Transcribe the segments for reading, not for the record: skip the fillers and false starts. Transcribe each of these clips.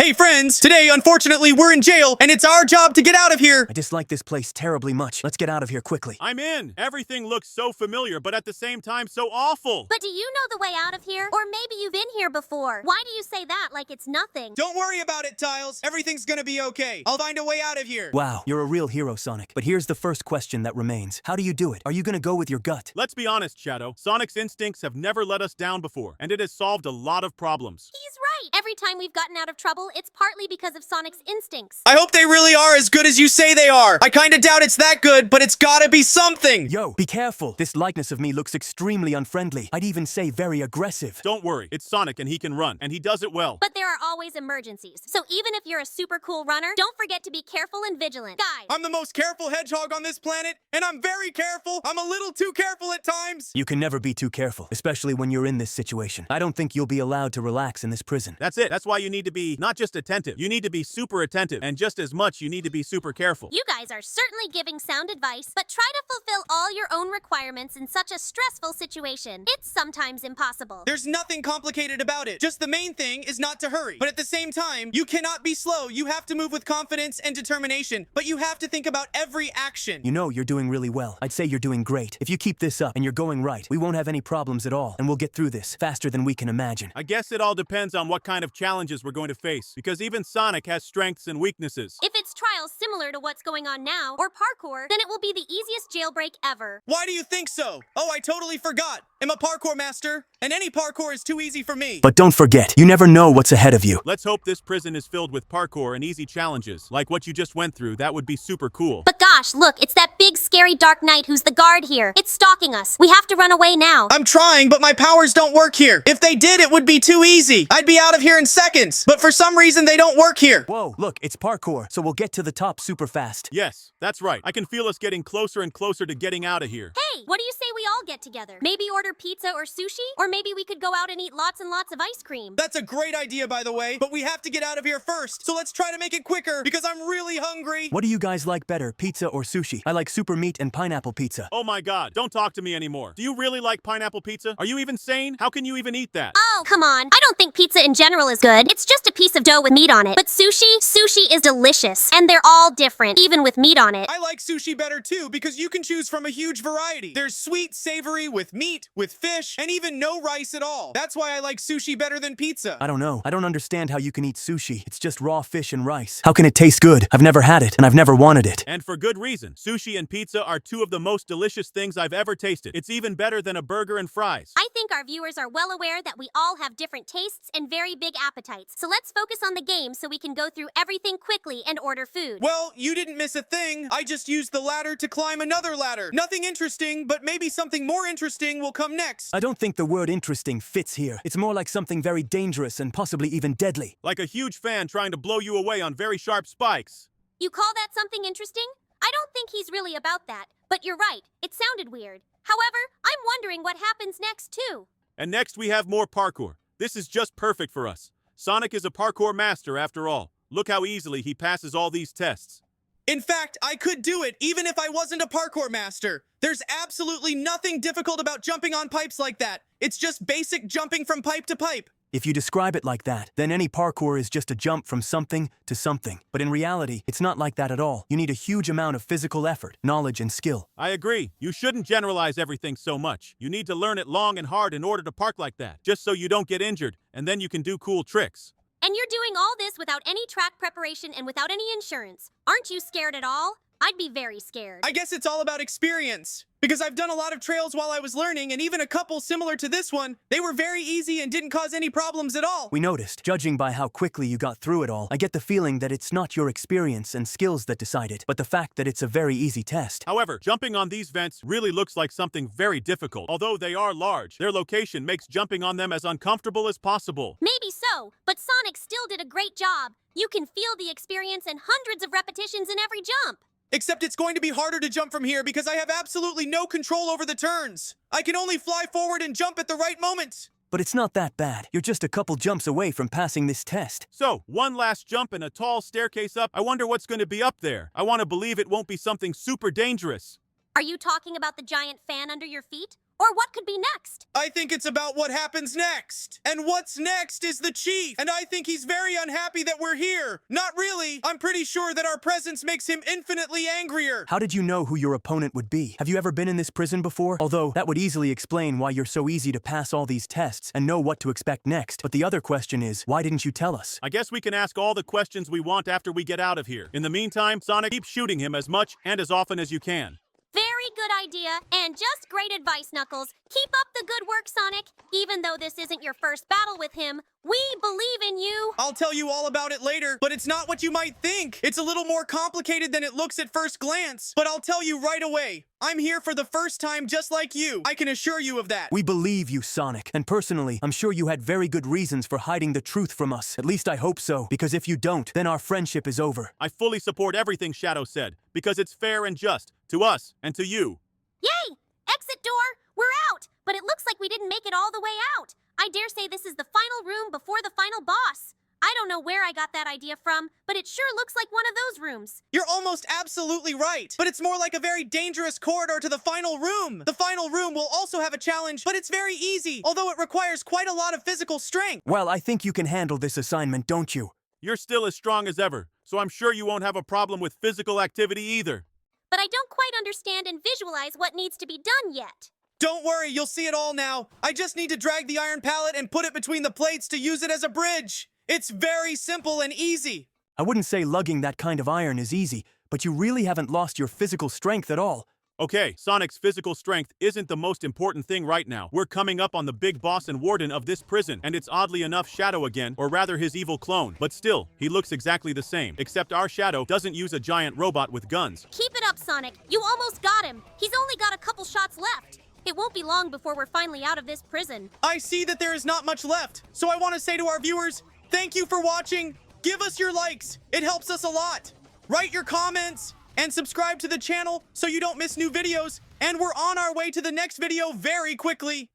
Hey friends, today unfortunately we're in jail and it's our job to get out of here. I dislike this place terribly much. Let's get out of here quickly. I'm in. Everything looks so familiar, but at the same time so awful. But do you know the way out of here? Or maybe you've been here before. Why do you say that like it's nothing? Don't worry about it, Tiles. Everything's gonna be okay. I'll find a way out of here. Wow, you're a real hero, Sonic. But here's the first question that remains. How do you do it? Are you gonna go with your gut? Let's be honest, Shadow. Sonic's instincts have never let us down before, and it has solved a lot of problems. He's right. Every time we've gotten out of trouble, it's partly because of Sonic's instincts. I hope they really are as good as you say they are. I kinda doubt it's that good, but it's gotta be something. Yo, be careful. This likeness of me looks extremely unfriendly. I'd even say very aggressive. Don't worry, it's Sonic and he can run, and he does it well. But there are always emergencies. So even if you're a super cool runner, don't forget to be careful and vigilant. Guys, I'm the most careful hedgehog on this planet, and I'm very careful. I'm a little too careful at times. You can never be too careful, especially when you're in this situation. I don't think you'll be allowed to relax in this prison. That's it. That's why you need to be not just attentive, you need to be super attentive, and just as much you need to be super careful. you guys are certainly giving sound advice, but try to fulfill all your own requirements in such a stressful situation. It's sometimes impossible. There's nothing complicated about it. Just the main thing is not to hurry. But at the same time, you cannot be slow. You have to move with confidence and determination. But you have to think about every action. You know you're doing really well. I'd say you're doing great. If you keep this up and you're going right, we won't have any problems at all, and we'll get through this faster than we can imagine. I guess it all depends on what kind of challenges we're going to face, because even Sonic has strengths and weaknesses. If it's trials similar to what's going on now, or parkour, then it will be the easiest jailbreak ever. Why do you think so? Oh, I totally forgot. I'm a parkour master, and any parkour is too easy for me. But don't forget, you never know what's ahead of you. Let's hope this prison is filled with parkour and easy challenges, like what you just went through. That would be super cool. But gosh, look, it's that big scary Dark Knight who's the guard here. It's stalking us. We have to run away now. I'm trying, but my powers don't work here. If they did, it would be too easy. I'd be out of here in seconds. But for some reason, they don't work here. Whoa, look, it's parkour, so we'll get to the top super fast. Yes, that's right. I can feel us getting closer and closer to getting out of here. Hey, what do you say we all get together? Maybe order pizza or sushi? Or maybe we could go out and eat lots and lots of ice cream. That's a great idea, by the way, but we have to get out of here first. So let's try to make it quicker, because I'm really hungry. What do you guys like better, pizza or sushi? I like super meat and pineapple pizza. Oh my god, don't talk to me anymore. Do you really like pineapple pizza? Are you even sane? How can you even eat that? Oh, come on. I don't think pizza in general is good. It's just a piece of dough with meat on it. But sushi is delicious. And they're all different, even with meat on it. I like sushi better too, because you can choose from a huge variety. There's sweet, savory, with meat, with fish, and even no rice at all. That's why I like sushi better than pizza. I don't know. I don't understand how you can eat sushi. It's just raw fish and rice. How can it taste good? I've never had it, and I've never wanted it. And for good reason. Sushi and pizza are two of the most delicious things I've ever tasted. It's even better than a burger and fries. I think our viewers are well aware that we all have different tastes and very big appetites. So let's focus on the game so we can go through everything quickly and order food. Well, you didn't miss a thing. I just used the ladder to climb another ladder. Nothing interesting, but maybe something more interesting will come next. I don't think the word interesting fits here. It's more like something very dangerous and possibly even deadly. Like a huge fan trying to blow you away on very sharp spikes. You call that something interesting? I don't think he's really about that. But you're right, it sounded weird. However, I'm wondering what happens next too. And next we have more parkour. This is just perfect for us. Sonic is a parkour master after all. Look how easily he passes all these tests. In fact, I could do it even if I wasn't a parkour master. There's absolutely nothing difficult about jumping on pipes like that. It's just basic jumping from pipe to pipe. If you describe it like that, then any parkour is just a jump from something to something. But in reality, it's not like that at all. You need a huge amount of physical effort, knowledge, and skill. I agree. You shouldn't generalize everything so much. You need to learn it long and hard in order to park like that, just so you don't get injured, and then you can do cool tricks. And you're doing all this without any track preparation and without any insurance. Aren't you scared at all? I'd be very scared. I guess it's all about experience. Because I've done a lot of trails while I was learning, and even a couple similar to this one, they were very easy and didn't cause any problems at all. We noticed, judging by how quickly you got through it all, I get the feeling that it's not your experience and skills that decide it, but the fact that it's a very easy test. However, jumping on these vents really looks like something very difficult. Although they are large, their location makes jumping on them as uncomfortable as possible. Maybe so, but Sonic still did a great job. You can feel the experience and hundreds of repetitions in every jump. Except it's going to be harder to jump from here because I have absolutely no control over the turns. I can only fly forward and jump at the right moment. But it's not that bad. You're just a couple jumps away from passing this test. So, one last jump and a tall staircase up. I wonder what's going to be up there. I want to believe it won't be something super dangerous. Are you talking about the giant fan under your feet? Or what could be next? I think it's about what happens next. And what's next is the chief. And I think he's very unhappy that we're here. Not really. I'm pretty sure that our presence makes him infinitely angrier. How did you know who your opponent would be? Have you ever been in this prison before? Although, that would easily explain why you're so easy to pass all these tests and know what to expect next. But the other question is, why didn't you tell us? I guess we can ask all the questions we want after we get out of here. In the meantime, Sonic, keep shooting him as much and as often as you can. Very good idea, and just great advice, Knuckles. Keep up the good work, Sonic. Even though this isn't your first battle with him, we believe in you. I'll tell you all about it later, but it's not what you might think. It's a little more complicated than it looks at first glance. But I'll tell you right away, I'm here for the first time just like you. I can assure you of that. We believe you, Sonic. And personally, I'm sure you had very good reasons for hiding the truth from us. At least I hope so, because if you don't, then our friendship is over. I fully support everything Shadow said, because it's fair and just, to us and to you. Yay! Exit door! We're out! But it looks like we didn't make it all the way out. I dare say this is the final room before the final boss. I don't know where I got that idea from, but it sure looks like one of those rooms. You're almost absolutely right, but it's more like a very dangerous corridor to the final room. The final room will also have a challenge, but it's very easy, although it requires quite a lot of physical strength. Well, I think you can handle this assignment, don't you? You're still as strong as ever, so I'm sure you won't have a problem with physical activity either. But I don't quite understand and visualize what needs to be done yet. Don't worry, you'll see it all now. I just need to drag the iron pallet and put it between the plates to use it as a bridge. It's very simple and easy. I wouldn't say lugging that kind of iron is easy, but you really haven't lost your physical strength at all. Okay, Sonic's physical strength isn't the most important thing right now. We're coming up on the big boss and warden of this prison, and it's oddly enough Shadow again, or rather his evil clone. But still, he looks exactly the same, except our Shadow doesn't use a giant robot with guns. Keep it up, Sonic. You almost got him. He's only got a couple shots left. It won't be long before we're finally out of this prison. I see that there is not much left, so I want to say to our viewers, thank you for watching. Give us your likes. It helps us a lot. Write your comments and subscribe to the channel so you don't miss new videos. And we're on our way to the next video very quickly.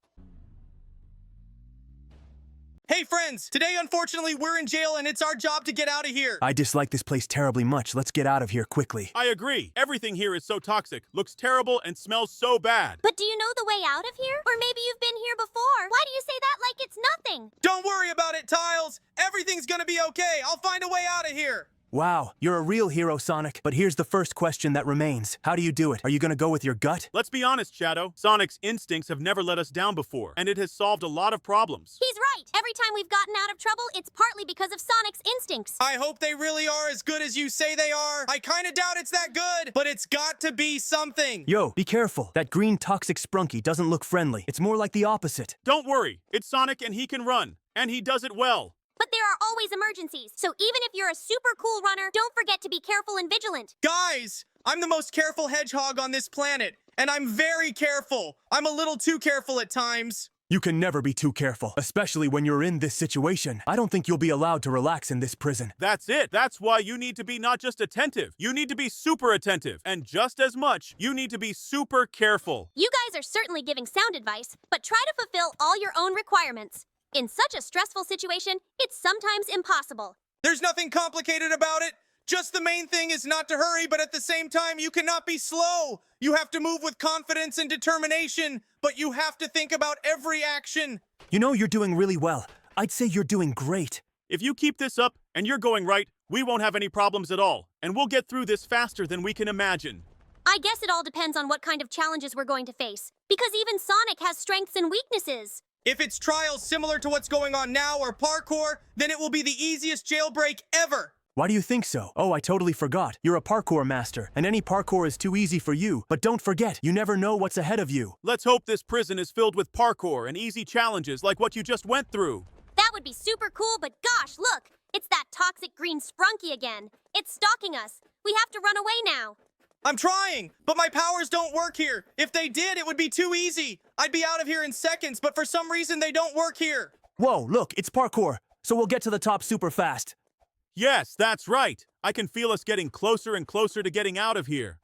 Hey friends, today unfortunately we're in jail and it's our job to get out of here. I dislike this place terribly much. Let's get out of here quickly. I agree. Everything here is so toxic, looks terrible, and smells so bad. But do you know the way out of here? Or maybe you've been here before. Why do you say that like it's nothing? Don't worry about it, Tiles. Everything's gonna be okay. I'll find a way out of here. Wow, you're a real hero, Sonic. But here's the first question that remains. How do you do it? Are you gonna go with your gut? Let's be honest, Shadow. Sonic's instincts have never let us down before, and it has solved a lot of problems. He's right. Every time we've gotten out of trouble, it's partly because of Sonic's instincts. I hope they really are as good as you say they are. I kinda doubt it's that good, but it's got to be something. Yo, be careful. That green toxic sprunky doesn't look friendly. It's more like the opposite. Don't worry. It's Sonic and he can run, and he does it well. But there are always emergencies, so even if you're a super cool runner, don't forget to be careful and vigilant. Guys, I'm the most careful hedgehog on this planet, and I'm very careful. I'm a little too careful at times. You can never be too careful, especially when you're in this situation. I don't think you'll be allowed to relax in this prison. That's it. That's why you need to be not just attentive, you need to be super attentive. And just as much, you need to be super careful. You guys are certainly giving sound advice, but try to fulfill all your own requirements. In such a stressful situation, it's sometimes impossible. There's nothing complicated about it. Just the main thing is not to hurry, but at the same time, you cannot be slow. You have to move with confidence and determination, but you have to think about every action. You know, you're doing really well. I'd say you're doing great. If you keep this up and you're going right, we won't have any problems at all, and we'll get through this faster than we can imagine. I guess it all depends on what kind of challenges we're going to face, because even Sonic has strengths and weaknesses. If it's trials similar to what's going on now or parkour, then it will be the easiest jailbreak ever. Why do you think so? Oh, I totally forgot. You're a parkour master, and any parkour is too easy for you. But don't forget, you never know what's ahead of you. Let's hope this prison is filled with parkour and easy challenges like what you just went through. That would be super cool, but gosh, look! It's that toxic green sprunky again. It's stalking us. We have to run away now. I'm trying, but my powers don't work here. If they did, it would be too easy. I'd be out of here in seconds, but for some reason they don't work here. Whoa, look, it's parkour, so we'll get to the top super fast. Yes, that's right. I can feel us getting closer and closer to getting out of here.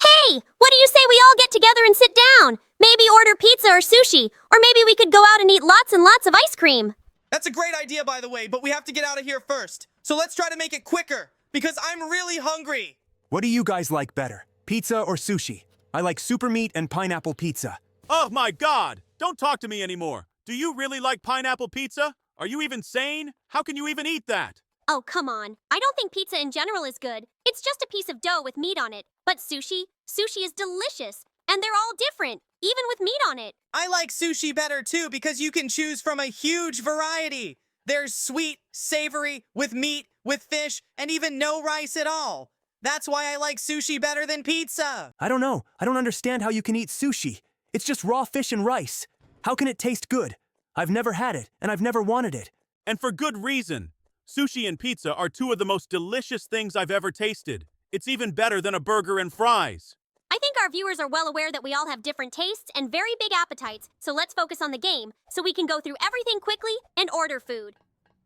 Hey, what do you say we all get together and sit down? Maybe order pizza or sushi, or maybe we could go out and eat lots and lots of ice cream. That's a great idea, by the way, but we have to get out of here first. So let's try to make it quicker, because I'm really hungry. What do you guys like better, pizza or sushi? I like super meat and pineapple pizza. Oh my god! Don't talk to me anymore. Do you really like pineapple pizza? Are you even sane? How can you even eat that? Oh, come on. I don't think pizza in general is good. It's just a piece of dough with meat on it. But sushi is delicious. And they're all different, even with meat on it. I like sushi better too because you can choose from a huge variety. There's sweet, savory, with meat, with fish, and even no rice at all. That's why I like sushi better than pizza. I don't know. I don't understand how you can eat sushi. It's just raw fish and rice. How can it taste good? I've never had it, and I've never wanted it. And for good reason. Sushi and pizza are two of the most delicious things I've ever tasted. It's even better than a burger and fries. I think our viewers are well aware that we all have different tastes and very big appetites, so let's focus on the game so we can go through everything quickly and order food.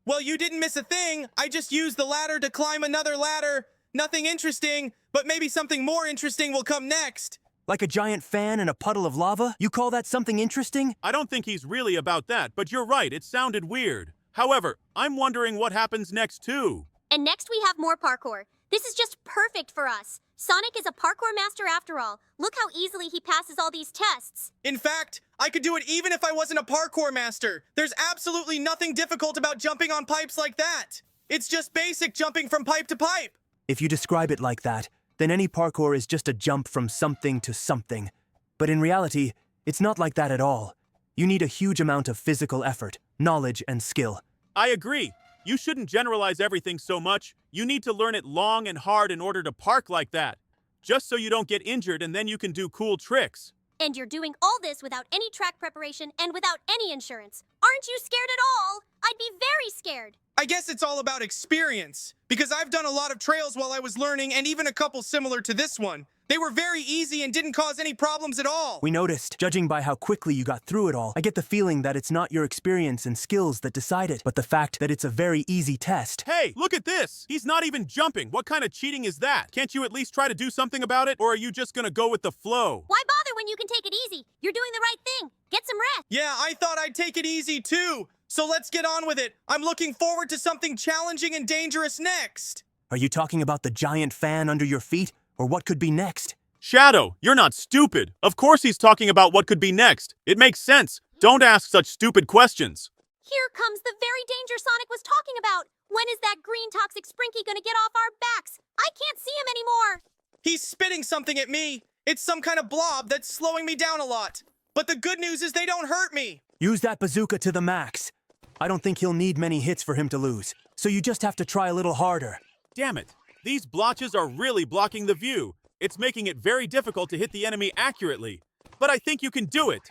Well, you didn't miss a thing. I just used the ladder to climb another ladder. Nothing interesting, but maybe something more interesting will come next. Like a giant fan in a puddle of lava? You call that something interesting? I don't think he's really about that, but you're right, it sounded weird. However, I'm wondering what happens next too. And next we have more parkour. This is just perfect for us. Sonic is a parkour master after all. Look how easily he passes all these tests. In fact, I could do it even if I wasn't a parkour master. There's absolutely nothing difficult about jumping on pipes like that. It's just basic jumping from pipe to pipe. If you describe it like that, then any parkour is just a jump from something to something. But in reality, it's not like that at all. You need a huge amount of physical effort, knowledge, and skill. I agree. You shouldn't generalize everything so much. You need to learn it long and hard in order to park like that. Just so you don't get injured and then you can do cool tricks. And you're doing all this without any track preparation and without any insurance. Aren't you scared at all? I'd be very scared. I guess it's all about experience, because I've done a lot of trails while I was learning and even a couple similar to this one. They were very easy and didn't cause any problems at all. We noticed, judging by how quickly you got through it all, I get the feeling that it's not your experience and skills that decide it, but the fact that it's a very easy test. Hey, look at this! He's not even jumping! What kind of cheating is that? Can't you at least try to do something about it? Or are you just gonna go with the flow? Why bother when you can take it easy? You're doing the right thing. Get some rest. Yeah, I thought I'd take it easy too. So let's get on with it. I'm looking forward to something challenging and dangerous next. Are you talking about the giant fan under your feet, or what could be next? Shadow, you're not stupid. Of course he's talking about what could be next. It makes sense. Don't ask such stupid questions. Here comes the very danger Sonic was talking about. When is that green toxic Sprinky gonna get off our backs? I can't see him anymore. He's spitting something at me. It's some kind of blob that's slowing me down a lot. But the good news is they don't hurt me. Use that bazooka to the max. I don't think he'll need many hits for him to lose, so you just have to try a little harder. Damn it. These blotches are really blocking the view. It's making it very difficult to hit the enemy accurately. But I think you can do it.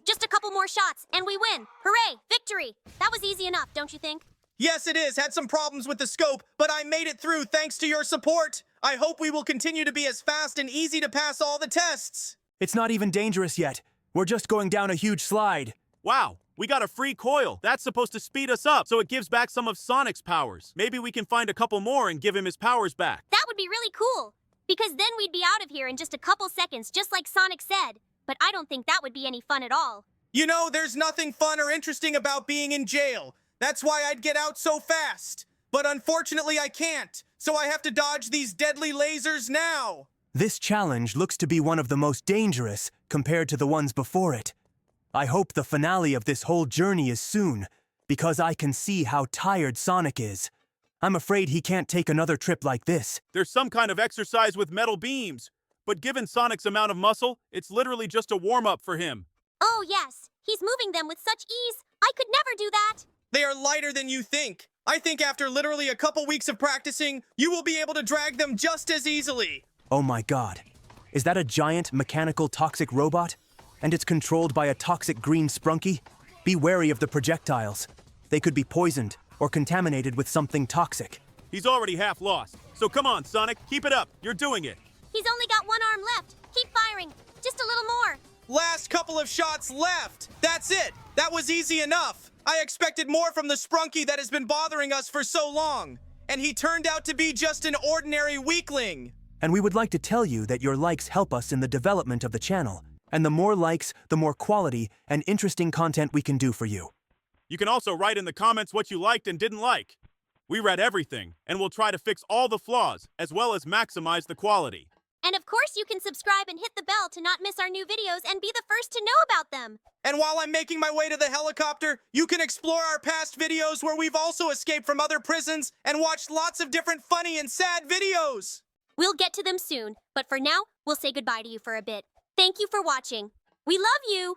Just a couple more shots, and we win. Hooray! Victory! That was easy enough, don't you think? Yes, it is. Had some problems with the scope, but I made it through thanks to your support. I hope we will continue to be as fast and easy to pass all the tests. It's not even dangerous yet. We're just going down a huge slide. Wow, we got a free coil. That's supposed to speed us up, so it gives back some of Sonic's powers. Maybe we can find a couple more and give him his powers back. That would be really cool. Because then we'd be out of here in just a couple seconds, just like Sonic said. But I don't think that would be any fun at all. You know, there's nothing fun or interesting about being in jail. That's why I'd get out so fast. But unfortunately, I can't. So I have to dodge these deadly lasers now. This challenge looks to be one of the most dangerous compared to the ones before it. I hope the finale of this whole journey is soon, because I can see how tired Sonic is. I'm afraid he can't take another trip like this. There's some kind of exercise with metal beams. But given Sonic's amount of muscle, it's literally just a warm-up for him. Oh, yes. He's moving them with such ease. I could never do that. They are lighter than you think. I think after literally a couple weeks of practicing, you will be able to drag them just as easily. Oh my god. Is that a giant mechanical toxic robot? And it's controlled by a toxic green sprunky? Be wary of the projectiles. They could be poisoned or contaminated with something toxic. He's already half lost. So come on, Sonic, keep it up. You're doing it. He's only got one arm left. Keep firing. Just a little more. Last couple of shots left. That's it. That was easy enough. I expected more from the sprunky that has been bothering us for so long. And he turned out to be just an ordinary weakling. And we would like to tell you that your likes help us in the development of the channel. And the more likes, the more quality and interesting content we can do for you. You can also write in the comments what you liked and didn't like. We read everything, and we'll try to fix all the flaws, as well as maximize the quality. And of course, you can subscribe and hit the bell to not miss our new videos and be the first to know about them. And while I'm making my way to the helicopter, you can explore our past videos where we've also escaped from other prisons and watched lots of different funny and sad videos. We'll get to them soon, but for now, we'll say goodbye to you for a bit. Thank you for watching. We love you!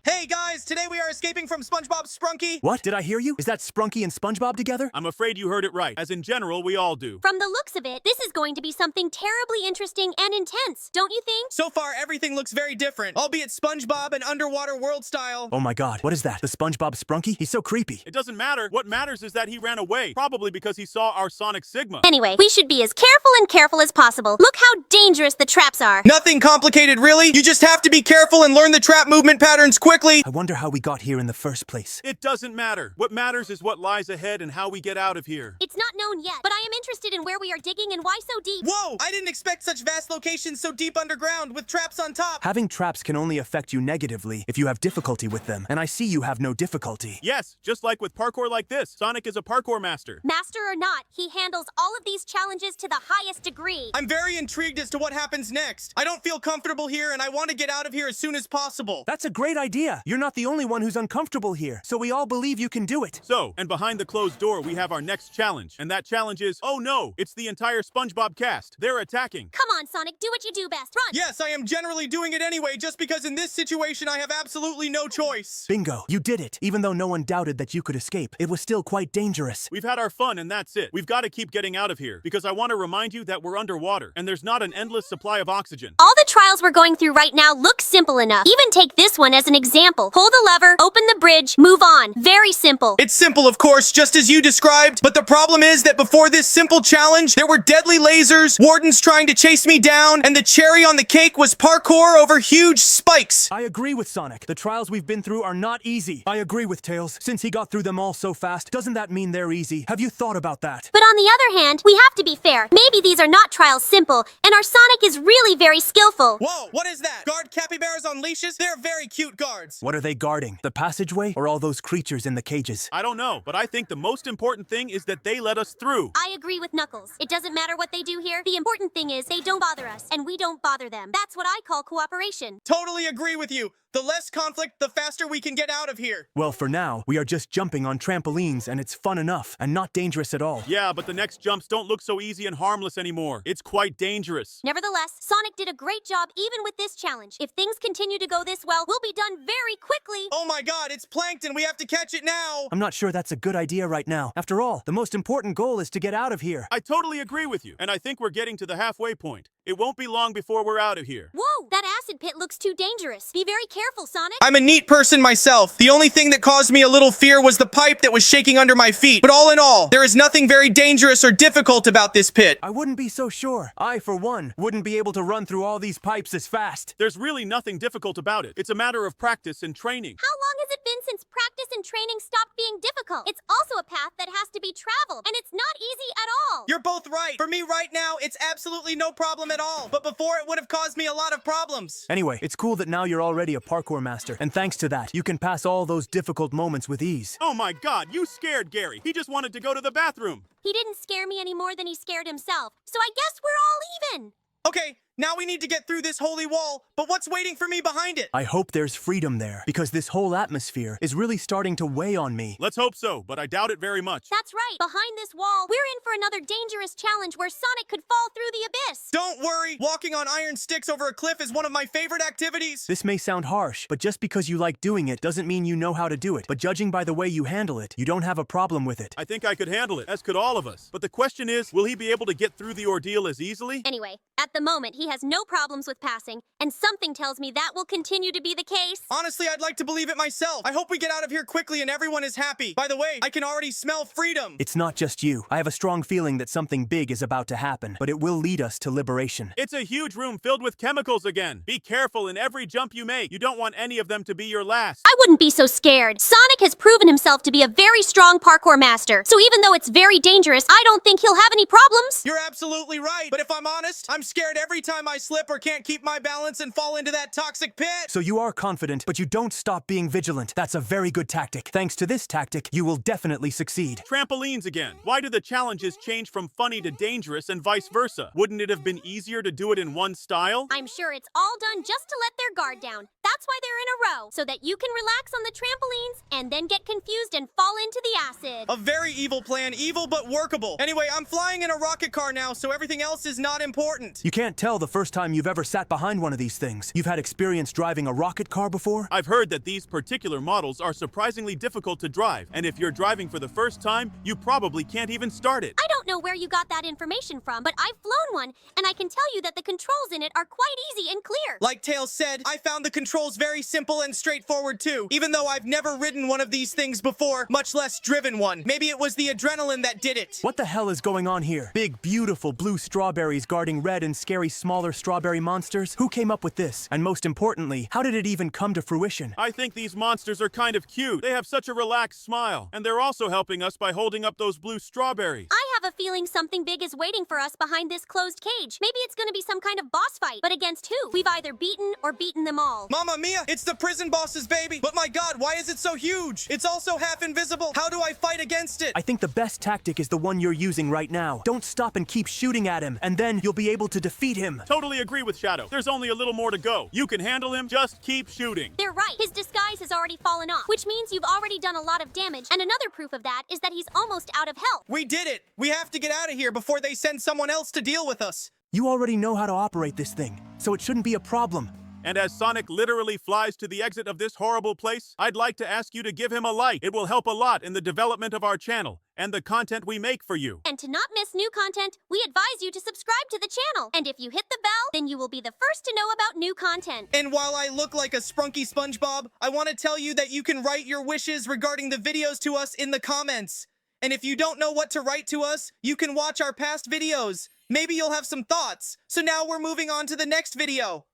Hey guys, today we are escaping from SpongeBob Sprunky. What? Did I hear you? Is that Sprunky and SpongeBob together? I'm afraid you heard it right, as in general, we all do. From the looks of it, this is going to be something terribly interesting and intense, don't you think? So far, everything looks very different, albeit SpongeBob and underwater world style. Oh my god, what is that? The SpongeBob Sprunky? He's so creepy. It doesn't matter. What matters is that he ran away, probably because he saw our Sonic Sigma. Anyway, we should be as careful as possible. Look how dangerous the traps are. Nothing complicated, really. You just have to be careful and learn the trap movement patterns quickly. I wonder how we got here in the first place. It doesn't matter. What matters is what lies ahead and how we get out of here. It's not known yet, but I am interested in where we are digging and why so deep. Whoa! I didn't expect such vast locations so deep underground with traps on top. Having traps can only affect you negatively if you have difficulty with them, and I see you have no difficulty. Yes, just like with parkour like this, Sonic is a parkour master. Master or not, he handles all of these challenges to the highest degree. I'm very intrigued as to what happens next. I don't feel comfortable here and I want to get out of here as soon as possible. That's a great idea. You're not the only one who's uncomfortable here, so we all believe you can do it. So, and behind the closed door, we have our next challenge. And that challenge is, oh no, it's the entire SpongeBob cast. They're attacking. Come on, Sonic, do what you do best. Run! Yes, I am generally doing it anyway, just because in this situation I have absolutely no choice. Bingo, you did it. Even though no one doubted that you could escape, it was still quite dangerous. We've had our fun and that's it. We've got to keep getting out of here, because I want to remind you that we're underwater, and there's not an endless supply of oxygen. All the trials we're going through right now look simple enough. Even take this one as an example. Hold a lever, open the bridge, move on. Very simple. It's simple, of course, just as you described, but the problem is that before this simple challenge, there were deadly lasers, wardens trying to chase me down, and the cherry on the cake was parkour over huge spikes. I agree with Sonic. The trials we've been through are not easy. I agree with Tails. Since he got through them all so fast, doesn't that mean they're easy? Have you thought about that? But on the other hand, we have to be fair. Maybe these are not trials simple, and our Sonic is really very skillful. Whoa, what is that? Guard capybaras on leashes? They're very cute guards. What are they guarding? The passageway or all those creatures in the cages? I don't know, but I think the most important thing is that they let us through. I agree with Knuckles. It doesn't matter what they do here. The important thing is they don't bother us, and we don't bother them. That's what I call cooperation. Totally agree with you. The less conflict, the faster we can get out of here. Well, for now, we are just jumping on trampolines and it's fun enough and not dangerous at all. Yeah, but the next jumps don't look so easy and harmless anymore. It's quite dangerous. Nevertheless, Sonic did a great job even with this challenge. If things continue to go this well, we'll be done very quickly. Oh my god, it's plankton. We have to catch it now. I'm not sure that's a good idea right now. After all, the most important goal is to get out of here. I totally agree with you, and I think we're getting to the halfway point. It won't be long before we're out of here. Whoa, that acid pit looks too dangerous. Be very careful, Sonic. I'm a neat person myself. The only thing that caused me a little fear was the pipe that was shaking under my feet. But all in all, there is nothing very dangerous or difficult about this pit. I wouldn't be so sure. I, for one, wouldn't be able to run through all these pipes as fast. There's really nothing difficult about it. It's a matter of practice and training. How long has it been since practice and training stopped being difficult? It's also a path that has to be traveled, and it's not easy at all. You're both right. For me right now, it's absolutely no problem at all. But before, it would have caused me a lot of problems. Anyway, it's cool that now you're already a parkour master, and thanks to that, you can pass all those difficult moments with ease. Oh my god, you scared Gary. He just wanted to go to the bathroom. He didn't scare me any more than he scared himself, so I guess we're all even. Okay, now we need to get through this holy wall, but what's waiting for me behind it? I hope there's freedom there, because this whole atmosphere is really starting to weigh on me. Let's hope so, but I doubt it very much. That's right. Behind this wall, we're in for another dangerous challenge where Sonic could fall through the abyss. Don't worry, walking on iron sticks over a cliff is one of my favorite activities. This may sound harsh, but just because you like doing it doesn't mean you know how to do it. But judging by the way you handle it, you don't have a problem with it. I think I could handle it, as could all of us. But the question is, will he be able to get through the ordeal as easily? Anyway, at the moment, he has no problems with passing, and something tells me that will continue to be the case. Honestly, I'd like to believe it myself. I hope we get out of here quickly and everyone is happy. By the way, I can already smell freedom. It's not just you. I have a strong feeling that something big is about to happen, but it will lead us to liberation. It's a huge room filled with chemicals again. Be careful in every jump you make. You don't want any of them to be your last. I wouldn't be so scared. Sonic has proven himself to be a very strong parkour master, so even though it's very dangerous, I don't think he'll have any problems. You're absolutely right, but if I'm honest, I'm scared every time time I slip or can't keep my balance and fall into that toxic pit. So you are confident, but you don't stop being vigilant. That's a very good tactic. Thanks to this tactic, you will definitely succeed. Trampolines again. Why do the challenges change from funny to dangerous and vice versa? Wouldn't it have been easier to do it in one style? I'm sure it's all done just to let their guard down. That's why they're in a row, so that you can relax on the trampolines and then get confused and fall into the acid. A very evil plan, evil but workable. Anyway, I'm flying in a rocket car now, so everything else is not important. You can't tell the first time you've ever sat behind one of these things. You've had experience driving a rocket car before? I've heard that these particular models are surprisingly difficult to drive, and if you're driving for the first time, you probably can't even start it. I don't know where you got that information from, but I've flown one, and I can tell you that the controls in it are quite easy and clear. Like Tails said, I found the controls very simple and straightforward too, even though I've never ridden one of these things before, much less driven one. Maybe it was the adrenaline that did it. What the hell is going on here? Big, beautiful blue strawberries guarding red and scary smaller strawberry monsters? Who came up with this? And most importantly, how did it even come to fruition? I think these monsters are kind of cute. They have such a relaxed smile, and they're also helping us by holding up those blue strawberries. I have a feeling something big is waiting for us behind this closed cage. Maybe it's gonna be some kind of boss fight, but against who? We've either beaten or beaten them all. Mamma mia, it's the prison boss's baby. But my god, why is it so huge? It's also half invisible. How do I fight against it? I think the best tactic is the one you're using right now. Don't stop and keep shooting at him, and then you'll be able to defeat him. Totally agree with Shadow. There's only a little more to go. You can handle him, just keep shooting. They're right. His disguise has already fallen off, which means you've already done a lot of damage. And another proof of that is that he's almost out of health. We did it. We have to get out of here before they send someone else to deal with us. You already know how to operate this thing, so it shouldn't be a problem. And as Sonic literally flies to the exit of this horrible place, I'd like to ask you to give him a like. It will help a lot in the development of our channel and the content we make for you. And to not miss new content, we advise you to subscribe to the channel. And if you hit the bell, then you will be the first to know about new content. And while I look like a sprunky SpongeBob, I want to tell you that you can write your wishes regarding the videos to us in the comments. And if you don't know what to write to us, you can watch our past videos. Maybe you'll have some thoughts. So now we're moving on to the next video.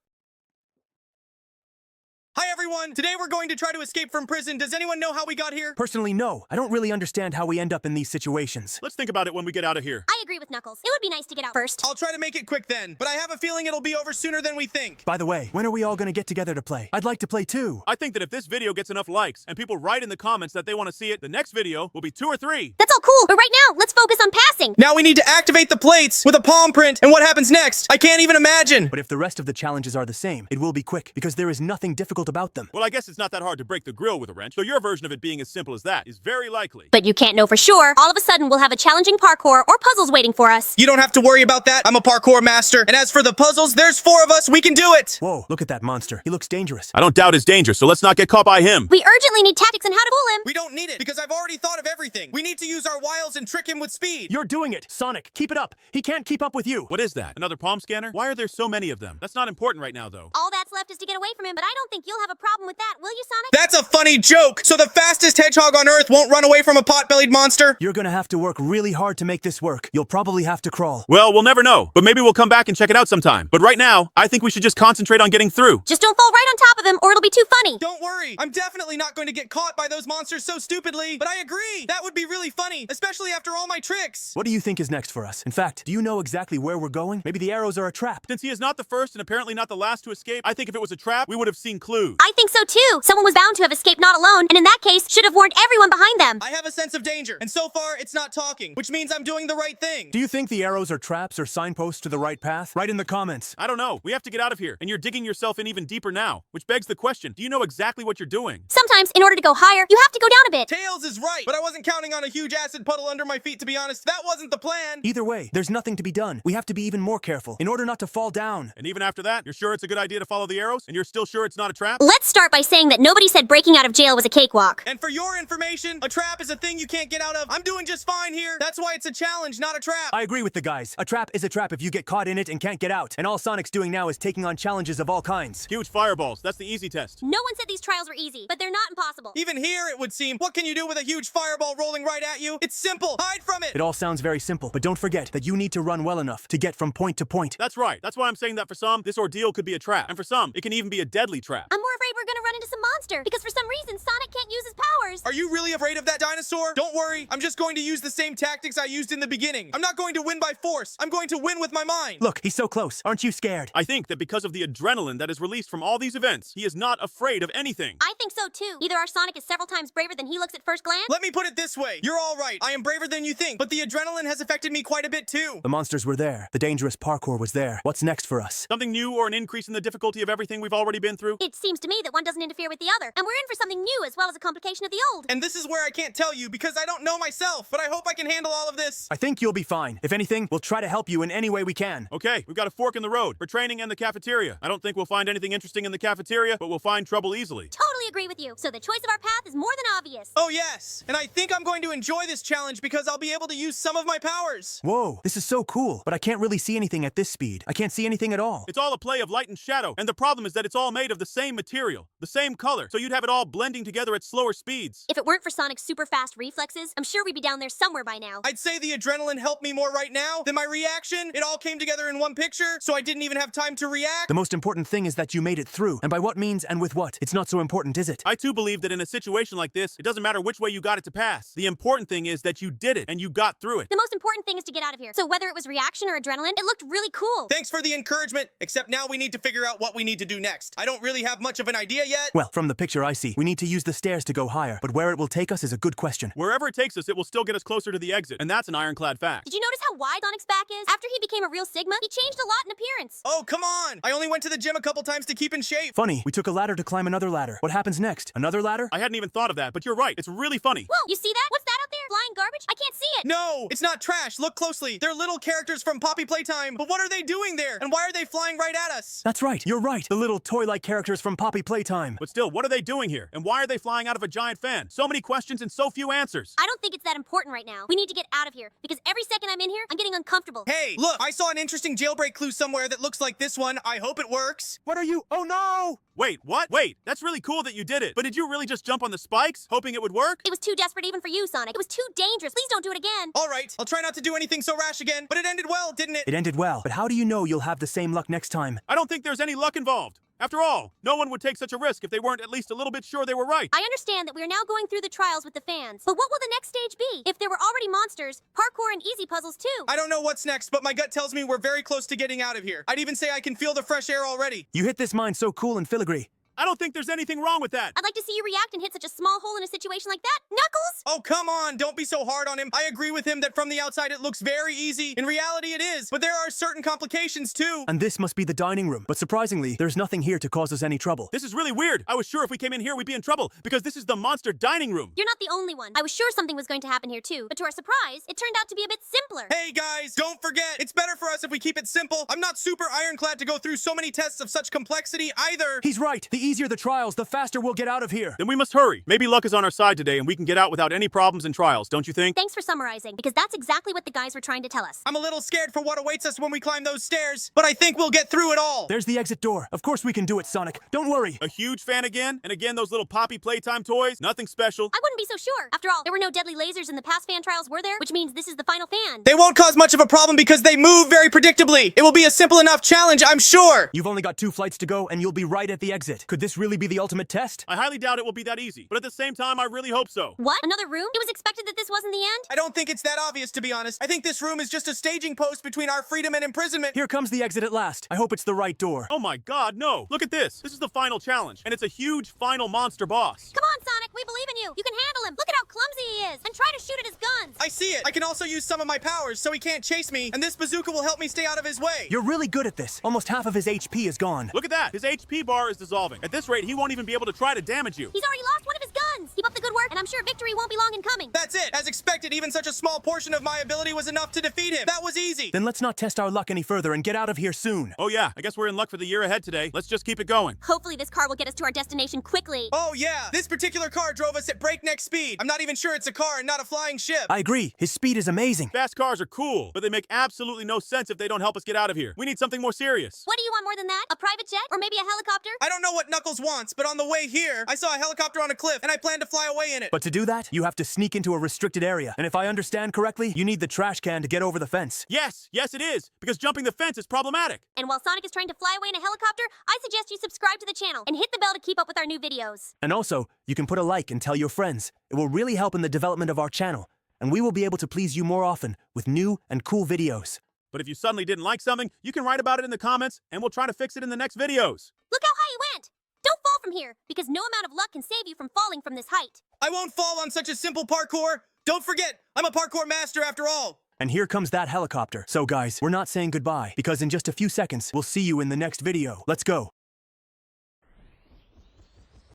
Hi everyone! Today we're going to try to escape from prison. Does anyone know how we got here? Personally, no. I don't really understand how we end up in these situations. Let's think about it when we get out of here. I agree with Knuckles. It would be nice to get out first. I'll try to make it quick then, but I have a feeling it'll be over sooner than we think. By the way, when are we all gonna get together to play? I'd like to play too. I think that if this video gets enough likes and people write in the comments that they want to see it, the next video will be 2 or 3. That's all cool, but right now, let's focus on passing. Now we need to activate the plates with a palm print, and what happens next? I can't even imagine. But if the rest of the challenges are the same, it will be quick, because there is nothing difficult about them. Well, I guess it's not that hard to break the grill with a wrench, so your version of it being as simple as that is very likely. But you can't know for sure. All of a sudden, we'll have a challenging parkour or puzzles waiting for us. You don't have to worry about that. I'm a parkour master. And as for the puzzles, there's 4 of us. We can do it. Whoa, look at that monster. He looks dangerous. I don't doubt his danger, so let's not get caught by him. We urgently need tactics on how to fool him. We don't need it because I've already thought of everything. We need to use our wiles and trick him with speed. You're doing it! Sonic, keep it up! He can't keep up with you! What is that? Another palm scanner? Why are there so many of them? That's not important right now, though. All that's left is to get away from him, but I don't think you'll have a problem with that, will you, Sonic? That's a funny joke. So the fastest hedgehog on Earth won't run away from a pot-bellied monster? You're gonna have to work really hard to make this work. You'll probably have to crawl. Well, we'll never know, but maybe we'll come back and check it out sometime. But right now, I think we should just concentrate on getting through. Just don't fall right on top of him, or it'll be too funny. Don't worry. I'm definitely not going to get caught by those monsters so stupidly. But I agree. That would be really funny, especially after all my tricks. What do you think is next for us? In fact, do you know exactly where we're going? Maybe the arrows are a trap. Since he is not the first and apparently not the last to escape, I think if it was a trap, we would have seen clues. I think so too. Someone was bound to have escaped not alone, and in that case, should have warned everyone behind them. I have a sense of danger, and so far, it's not talking, which means I'm doing the right thing. Do you think the arrows are traps or signposts to the right path? Write in the comments. I don't know. We have to get out of here, and you're digging yourself in even deeper now, which begs the question, do you know exactly what you're doing? Sometimes, in order to go higher, you have to go down a bit. Tails is right, but I wasn't counting on a huge acid puddle under my feet, to be honest. That wasn't the plan. Either way, there's nothing to be done. We have to be even more careful in order not to fall down. And even after that, you're sure it's a good idea to follow the arrows? And you're still sure it's not a trap? Let's start by saying that nobody said breaking out of jail was a cakewalk. And for your information, a trap is a thing you can't get out of. I'm doing just fine here. That's why it's a challenge, not a trap. I agree with the guys. A trap is a trap if you get caught in it and can't get out. And all Sonic's doing now is taking on challenges of all kinds. Huge fireballs. That's the easy test. No one said these trials were easy, but they're not impossible. Even here, it would seem. What can you do with a huge fireball rolling right at you? It's simple. Hide from it. It all sounds very simple, but don't forget that you need to run well enough to get from point to point. That's right. That's why I'm saying that for some, this ordeal could be a trap. And for some, it can even be a deadly trap. I'm more afraid we're gonna run into some monster, because for some reason Sonic can't use his powers. Are you really afraid of that dinosaur? Don't worry, I'm just going to use the same tactics I used in the beginning. I'm not going to win by force. I'm going to win with my mind. Look, he's so close. Aren't you scared? I think that because of the adrenaline that is released from all these events, he is not afraid of anything. I think so too. Either our Sonic is several times braver than he looks at first glance. Let me put it this way. You're all right. I am braver than you think, but the adrenaline has affected me quite a bit too. The monsters were there. The dangerous parkour was there. What's next for us? Something new or an increase in the difficulty of everything we've already been through? It seems to me that one doesn't interfere with the other, and we're in for something new as well as a complication of the old. And this is where I can't tell you because I don't know myself, but I hope I can handle all of this. I think you'll be fine. If anything, we'll try to help you in any way we can. Okay, we've got a fork in the road for training and the cafeteria. I don't think we'll find anything interesting in the cafeteria, but we'll find trouble easily. Totally agree with you. So the choice of our path is more than obvious. Oh yes, and I think I'm going to enjoy this challenge because I'll be able to use some of my powers. Whoa, this is so cool, but I can't really see anything at this speed. I can't see anything at all. It's all a play of light and shadow, and the problem is that it's all made of the same material, the same color, so you'd have it all blending together at slower speeds. If it weren't for Sonic's super fast reflexes, I'm sure we'd be down there somewhere by now. I'd say the adrenaline helped me more right now than my reaction. It all came together in one picture, so I didn't even have time to react. The most important thing is that you made it through. And by what means and with what? It's not so important, is it? I too believe that in a situation like this, it doesn't matter which way you got it to pass. The important thing is that you did it and you got through it. The most important thing is to get out of here. So whether it was reaction or adrenaline, it looked really cool. Thanks for the encouragement, except now we need to figure out what we need to do next. I don't really have much of an idea yet. Well, from the picture I see, we need to use the stairs to go higher, but where it will take us is a good question. Wherever it takes us, it will still get us closer to the exit, and that's an ironclad fact. Did you notice how wide Sonic's back is? After he became a real Sigma, he changed a lot in appearance. Oh, come on! I only went to the gym a couple times to keep in shape. Funny, we took a ladder to climb another ladder. What happens next? Another ladder? I hadn't even thought of that, but you're right. It's really funny. Whoa, you see that? What's that out there? Flying garbage? I can't see it. No, it's not trash. Look closely. They're little characters from Poppy Playtime. But what are they doing there? And why are they flying right at us? That's right, you're right. The little toy-like characters from Poppy Playtime. But still, what are they doing here? And why are they flying out of a giant fan? So many questions and so few answers. I don't think it's that important right now. We need to get out of here, because every second I'm in here, I'm getting uncomfortable. Hey, look, I saw an interesting jailbreak clue somewhere that looks like this one. I hope it works. What are you? Oh no! Wait, what? Wait, that's really cool that you did it. But did you really just jump on the spikes, hoping it would work? It was too desperate even for you, Sonic. It was too dangerous. Please don't do it again. All right, I'll try not to do anything so rash again, but it ended well, didn't it? It ended well, but how do you know you'll have the same luck next time? I don't think there's any luck involved. After all, no one would take such a risk if they weren't at least a little bit sure they were right. I understand that we are now going through the trials with the fans, but what will the next stage be? If there were already monsters, parkour and easy puzzles too. I don't know what's next, but my gut tells me we're very close to getting out of here. I'd even say I can feel the fresh air already. You hit this mine so cool and filigree. I don't think there's anything wrong with that. I'd like to see you react and hit such a small hole in a situation like that. Knuckles! Oh, come on, don't be so hard on him. I agree with him that from the outside it looks very easy. In reality it is, but there are certain complications too. And this must be the dining room. But surprisingly, there's nothing here to cause us any trouble. This is really weird. I was sure if we came in here we'd be in trouble, because this is the monster dining room. You're not the only one. I was sure something was going to happen here too, but to our surprise, it turned out to be a bit simpler. Hey guys, don't forget, it's better for us if we keep it simple. I'm not super ironclad to go through so many tests of such complexity either. He's right. The easier the trials, the faster we'll get out of here. Then we must hurry. Maybe luck is on our side today and we can get out without any problems and trials, don't you think? Thanks for summarizing, because that's exactly what the guys were trying to tell us. I'm a little scared for what awaits us when we climb those stairs, but I think we'll get through it all. There's the exit door. Of course we can do it, Sonic. Don't worry. A huge fan again? And again, those little Poppy Playtime toys? Nothing special. I wouldn't be so sure. After all, there were no deadly lasers in the past fan trials, were there? Which means this is the final fan. They won't cause much of a problem because they move very predictably. It will be a simple enough challenge, I'm sure. You've only got 2 flights to go and you'll be right at the exit. Could this really be the ultimate test? I highly doubt it will be that easy, but at the same time, I really hope so. What? Another room? It was expected that this wasn't the end? I don't think it's that obvious, to be honest. I think this room is just a staging post between our freedom and imprisonment. Here comes the exit at last. I hope it's the right door. Oh my god, no. Look at this. This is the final challenge, and it's a huge final monster boss. Come on, Sonic, we believe in you. You can handle him. Look at how clumsy he is. And try to shoot at his guns. I see it. I can also use some of my powers so he can't chase me, and this bazooka will help me stay out of his way. You're really good at this. Almost half of his HP is gone. Look at that. His HP bar is dissolving. At this rate, he won't even be able to try to damage you. He's already lost one of his guns. Keep up the good work, and I'm sure victory won't be long in coming. That's it. As expected, even such a small portion of my ability was enough to defeat him. That was easy. Then let's not test our luck any further and get out of here soon. Oh yeah, I guess we're in luck for the year ahead today. Let's just keep it going. Hopefully this car will get us to our destination quickly. Oh yeah, this particular car drove us at breakneck speed. I'm not even sure it's a car and not a flying ship. I agree. His speed is amazing. Fast cars are cool, but they make absolutely no sense if they don't help us get out of here. We need something more serious. What do you want more than that? A private jet? Or maybe a helicopter? I don't know what Knuckles wants, but on the way here, I saw a helicopter on a cliff, and I planned plan to fly away in it. But to do that, you have to sneak into a restricted area. And if I understand correctly, you need the trash can to get over the fence. Yes, it is, because jumping the fence is problematic. And while Sonic is trying to fly away in a helicopter, I suggest you subscribe to the channel and hit the bell to keep up with our new videos. And also, you can put a like and tell your friends. It will really help in the development of our channel, and we will be able to please you more often with new and cool videos. But if you suddenly didn't like something, you can write about it in the comments, and we'll try to fix it in the next videos. Look how high he went! Don't fall from here, because no amount of luck can save you from falling from this height. I won't fall on such a simple parkour. Don't forget, I'm a parkour master after all. And here comes that helicopter. So guys, we're not saying goodbye, because in just a few seconds, we'll see you in the next video. Let's go.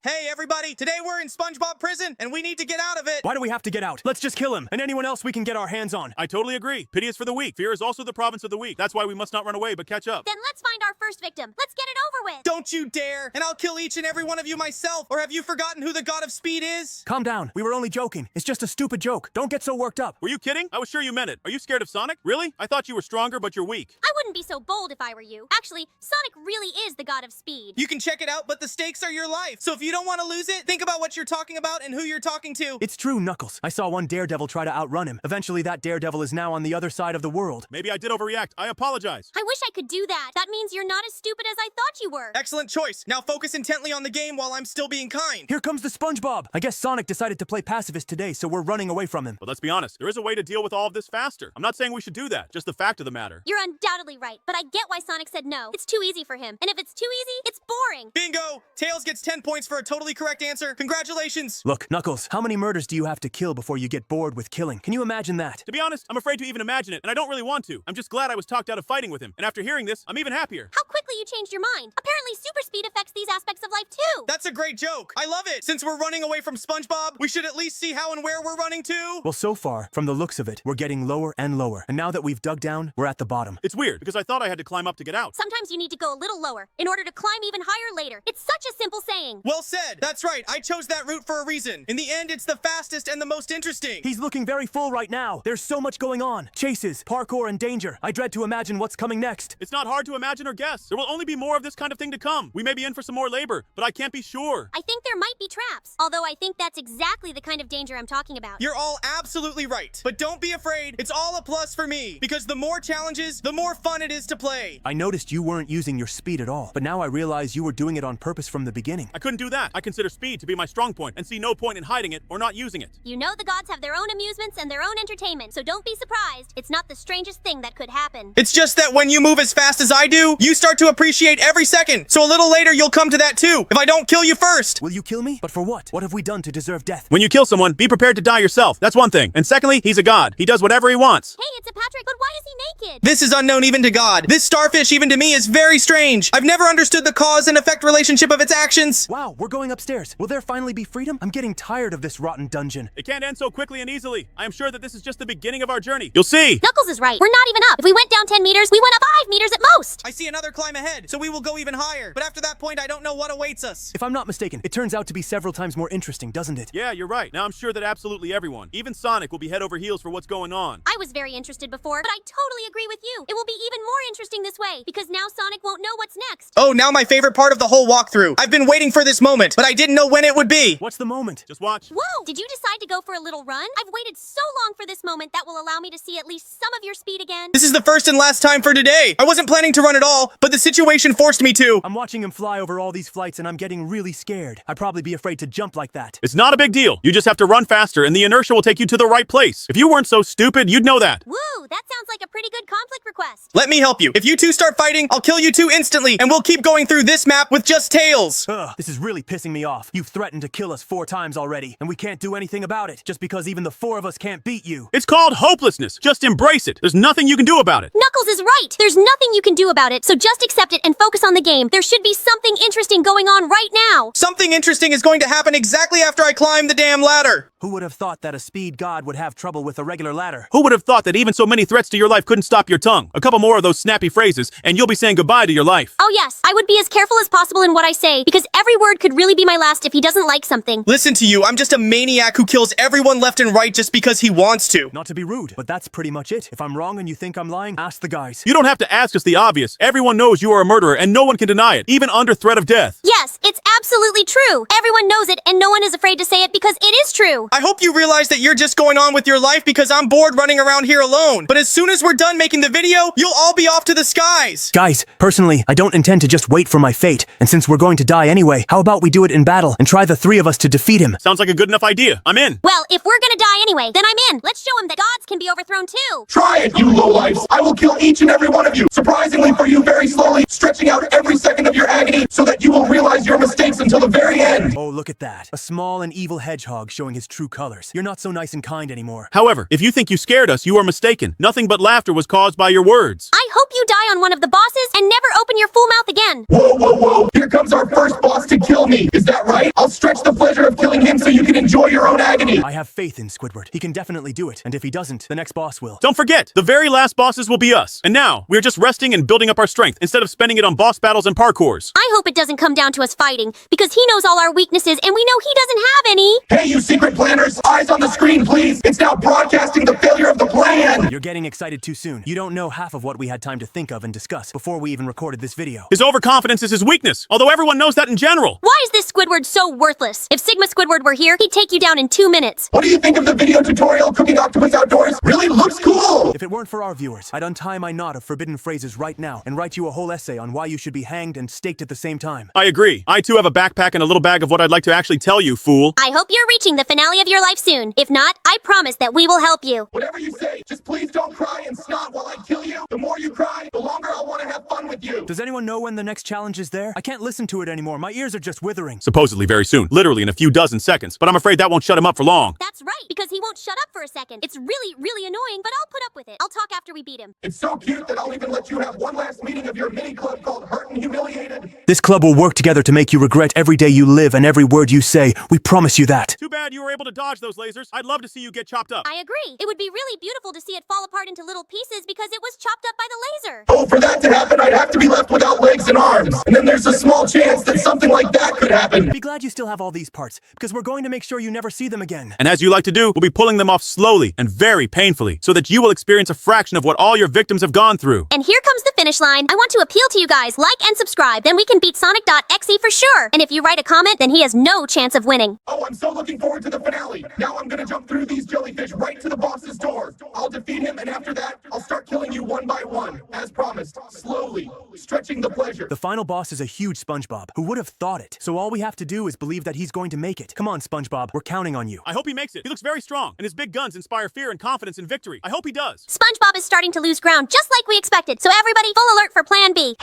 Hey everybody, today we're in SpongeBob prison and we need to get out of it. Why do we have to get out? Let's just kill him and anyone else we can get our hands on. I totally agree. Pity is for the weak. Fear is also the province of the weak. That's why we must not run away, but catch up. Then let's find our first victim. Let's get it over with. Don't you dare, and I'll kill each and every one of you myself. Or have you forgotten who the god of speed is? Calm down. We were only joking. It's just a stupid joke. Don't get so worked up. Were you kidding? I was sure you meant it. Are you scared of Sonic? Really? I thought you were stronger, but you're weak. I wouldn't be so bold if I were you. Actually, Sonic really is the god of speed. You can check it out, but the stakes are your life. So if you don't want to lose it, think about what you're talking about and who you're talking to. It's true, Knuckles. I saw one daredevil try to outrun him. Eventually, that daredevil is now on the other side of the world. Maybe I did overreact. I apologize. I wish I could do that. That means you're not as stupid as I thought you were. Excellent choice. Now focus intently on the game while I'm still being kind. Here comes the SpongeBob. I guess Sonic decided to play pacifist today, so we're running away from him. But let's be honest. There is a way to deal with all of this faster. I'm not saying we should do that. Just the fact of the matter. You're undoubtedly right, but I get why Sonic said no. It's too easy for him. And if it's too easy, it's boring. Bingo! Tails gets 10 points for a totally correct answer. Congratulations. Look, Knuckles, how many murders do you have to kill before you get bored with killing? Can you imagine that? To be honest, I'm afraid to even imagine it, and I don't really want to. I'm just glad I was talked out of fighting with him. And after hearing this, I'm even happier. How quickly you changed your mind. Apparently super speed affects these aspects of life too. That's a great joke. I love it. Since we're running away from SpongeBob, we should at least see how and where we're running to. Well, so far, from the looks of it, we're getting lower and lower. And now that we've dug down, we're at the bottom. It's weird, because I thought I had to climb up to get out. Sometimes you need to go a little lower in order to climb even higher later. It's such a simple saying. Well said. That's right. I chose that route for a reason. In the end, it's the fastest and the most interesting. He's looking very full right now. There's so much going on. Chases, parkour, and danger. I dread to imagine what's coming next. It's not hard to imagine or guess. There will only be more of this kind of thing to come. We may be in for some more labor, but I can't be sure. I think there might be traps. Although I think that's exactly the kind of danger I'm talking about. You're all absolutely right. But don't be afraid. It's all a plus for me. Because the more challenges, the more fun it is to play. I noticed you weren't using your speed at all. But now I realize you were doing it on purpose from the beginning. I couldn't do that. I consider speed to be my strong point and see no point in hiding it or not using it. You know the gods have their own amusements and their own entertainment, so don't be surprised. It's not the strangest thing that could happen. It's just that when you move as fast as I do, you start to appreciate every second. So a little later, you'll come to that too, if I don't kill you first. Will you kill me? But for what? What have we done to deserve death? When you kill someone, be prepared to die yourself. That's one thing. And secondly, he's a god. He does whatever he wants. Hey, it's a Patrick, but why is he naked? This is unknown even to God. This starfish, even to me, is very strange. I've never understood the cause and effect relationship of its actions. Wow, we're going upstairs. Will there finally be freedom? I'm getting tired of this rotten dungeon. It can't end so quickly and easily. I am sure that this is just the beginning of our journey. You'll see. Knuckles is right. We're not even up. If we went down 10 meters, we went up 5 meters at most. I see another climb ahead, so we will go even higher. But after that point, I don't know what awaits us. If I'm not mistaken, it turns out to be several times more interesting, doesn't it? Yeah, you're right. Now I'm sure that absolutely everyone, even Sonic, will be head over heels for what's going on. I was very interested before, but I totally agree with you. It will be even more interesting this way, because now Sonic won't know what's next. Oh, now my favorite part of the whole walkthrough. I've been waiting for this moment, but I didn't know when it would be. What's the moment? Just watch. Whoa! Did you decide to go for a little run? I've waited so long for this moment that will allow me to see at least some of your speed again. This is the first and last time for today. I wasn't planning to run at all, but the situation forced me to. I'm watching him fly over all these flights and I'm getting really scared. I'd probably be afraid to jump like that. It's not a big deal. You just have to run faster and the inertia will take you to the right place. If you weren't so stupid, you'd know that. Woo! That sounds like a pretty good conflict request. Let me help you. If you two start fighting, I'll kill you two instantly, and we'll keep going through this map with just Tails. Ugh, this is really pissing me off. You've threatened to kill us 4 times already, and we can't do anything about it, just because even the 4 of us can't beat you. It's called hopelessness. Just embrace it. There's nothing you can do about it. Knuckles is right. There's nothing you can do about it, so just accept it and focus on the game. There should be something interesting going on right now. Something interesting is going to happen exactly after I climb the damn ladder. Who would have thought that a speed god would have trouble with a regular ladder? Who would have thought that even so many many threats to your life couldn't stop your tongue. A couple more of those snappy phrases, and you'll be saying goodbye to your life. Oh yes, I would be as careful as possible in what I say, because every word could really be my last if he doesn't like something. Listen to you, I'm just a maniac who kills everyone left and right just because he wants to. Not to be rude, but that's pretty much it. If I'm wrong and you think I'm lying, ask the guys. You don't have to ask us the obvious. Everyone knows you are a murderer, and no one can deny it, even under threat of death. Yes, it's absolutely true. Everyone knows it, and no one is afraid to say it because it is true. I hope you realize that you're just going on with your life because I'm bored running around here alone. But as soon as we're done making the video, you'll all be off to the skies. Guys, personally, I don't intend to just wait for my fate. And since we're going to die anyway, how about we do it in battle and try the three of us to defeat him? Sounds like a good enough idea. I'm in. Well, if we're gonna die anyway, then I'm in. Let's show him that gods can be overthrown too. Try it, you lowlifes! I will kill each and every one of you, surprisingly for you very slowly, stretching out every second of your agony so that you will realize your mistakes until the very end. Oh, look at that. A small and evil hedgehog showing his true colors. You're not so nice and kind anymore. However, if you think you scared us, you are mistaken. Nothing but laughter was caused by your words. I hope you die on one of the bosses and never open your full mouth again. Whoa, whoa, whoa! Here comes our first boss to kill me. Is that right? I'll stretch the pleasure of killing him so you can enjoy your own agony. I have faith in Squidward. He can definitely do it. And if he doesn't, the next boss will. Don't forget, the very last bosses will be us. And now, we're just resting and building up our strength instead of spending it on boss battles and parkours. I hope it doesn't come down to us fighting, because he knows all our weaknesses and we know he doesn't have any. Hey, you secret planners! Eyes on the screen, please! It's now broadcasting the failure of the plan! You're getting excited too soon. You don't know half of what we had time to think of and discuss before we even recorded this video. His overconfidence is his weakness, although everyone knows that in general. Why is this Squidward so worthless? If Sigma Squidward were here, he'd take you down in 2 minutes. What do you think of the video tutorial cooking octopus outdoors? Really looks cool! If it weren't for our viewers, I'd untie my knot of forbidden phrases right now and write you a whole essay on why you should be hanged and staked at the same time. I agree. I too have a backpack and a little bag of what I'd like to actually tell you, fool. I hope you're reaching the finale of your life soon. If not, I promise that we will help you. Whatever you say, just please don't cry and snot while I kill you. The more you cry, the longer I'll want to have fun with you. Does anyone know when the next challenge is there? I can't listen to it anymore. My ears are just withering. Supposedly very soon, literally in a few dozen seconds, but I'm afraid that won't shut him up for long. That's right, because he won't shut up for a second. It's really, really annoying, but I'll put up with it. I'll talk after we beat him. It's so cute that I'll even let you have one last meeting of your mini club called Hurt and Humiliated. This club will work together to make you regret every day you live and every word you say. We promise you that. Too bad you were able to dodge those lasers. I'd love to see you get chopped up. I agree. It would be really beautiful to see it fall apart into little pieces because it was chopped up by the laser. Oh, for that to happen, I'd have to be left without legs and arms. And then there's a small chance that something like that could happen. Be glad you still have all these parts, because we're going to make sure you never see them again. And as you like to do, we'll be pulling them off slowly and very painfully so that you will experience a fraction of what all your victims have gone through. And here comes the finish line. I want to appeal to you guys. Like and subscribe. Then we can beat Sonic.exe for sure. And if you write a comment, then he has no chance of winning. Oh, I'm so looking forward to the finale. Now I'm gonna jump through these jellyfish right to the boss's door. I'll defeat him, and after that, I'll start killing you one by one. As promised, slowly, stretching the pleasure. The final boss is a huge SpongeBob. Who would have thought it? So all we have to do is believe that he's going to make it. Come on, SpongeBob. We're counting on you. I hope he makes it. He looks very strong, and his big guns inspire fear and confidence in victory. I hope he does. SpongeBob is starting to lose ground, just like we expected. So everybody, full alert for Plan B.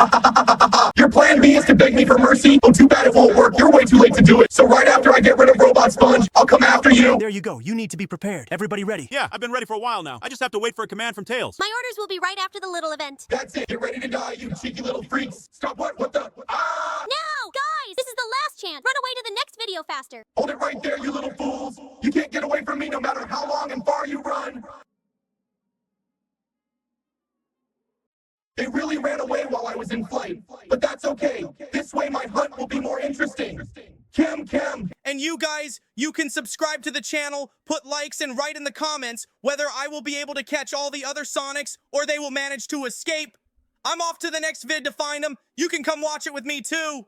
Your plan B is to beg me for mercy? Oh, too bad it won't work. You're way too late to do it. So right after I get rid of Robot Sponge, I'll come after you. There you go. You need to be prepared. Everybody ready? Yeah, I've been ready for a while now. I just have to wait for a command from Tails. My orders will be right after the little event. That's it. Get ready to die, you cheeky little freaks. Stop what? What the? Ah! No! Guys, this is the last chance. Run away to the next video faster. Hold it right there, you little fools. You can't get away from me no matter how long and far you run. They really ran away while I was in flight, but that's okay. This way my hunt will be more interesting. Kim. And you guys, you can subscribe to the channel, put likes, and write in the comments whether I will be able to catch all the other Sonics or they will manage to escape. I'm off to the next vid to find them. You can come watch it with me too.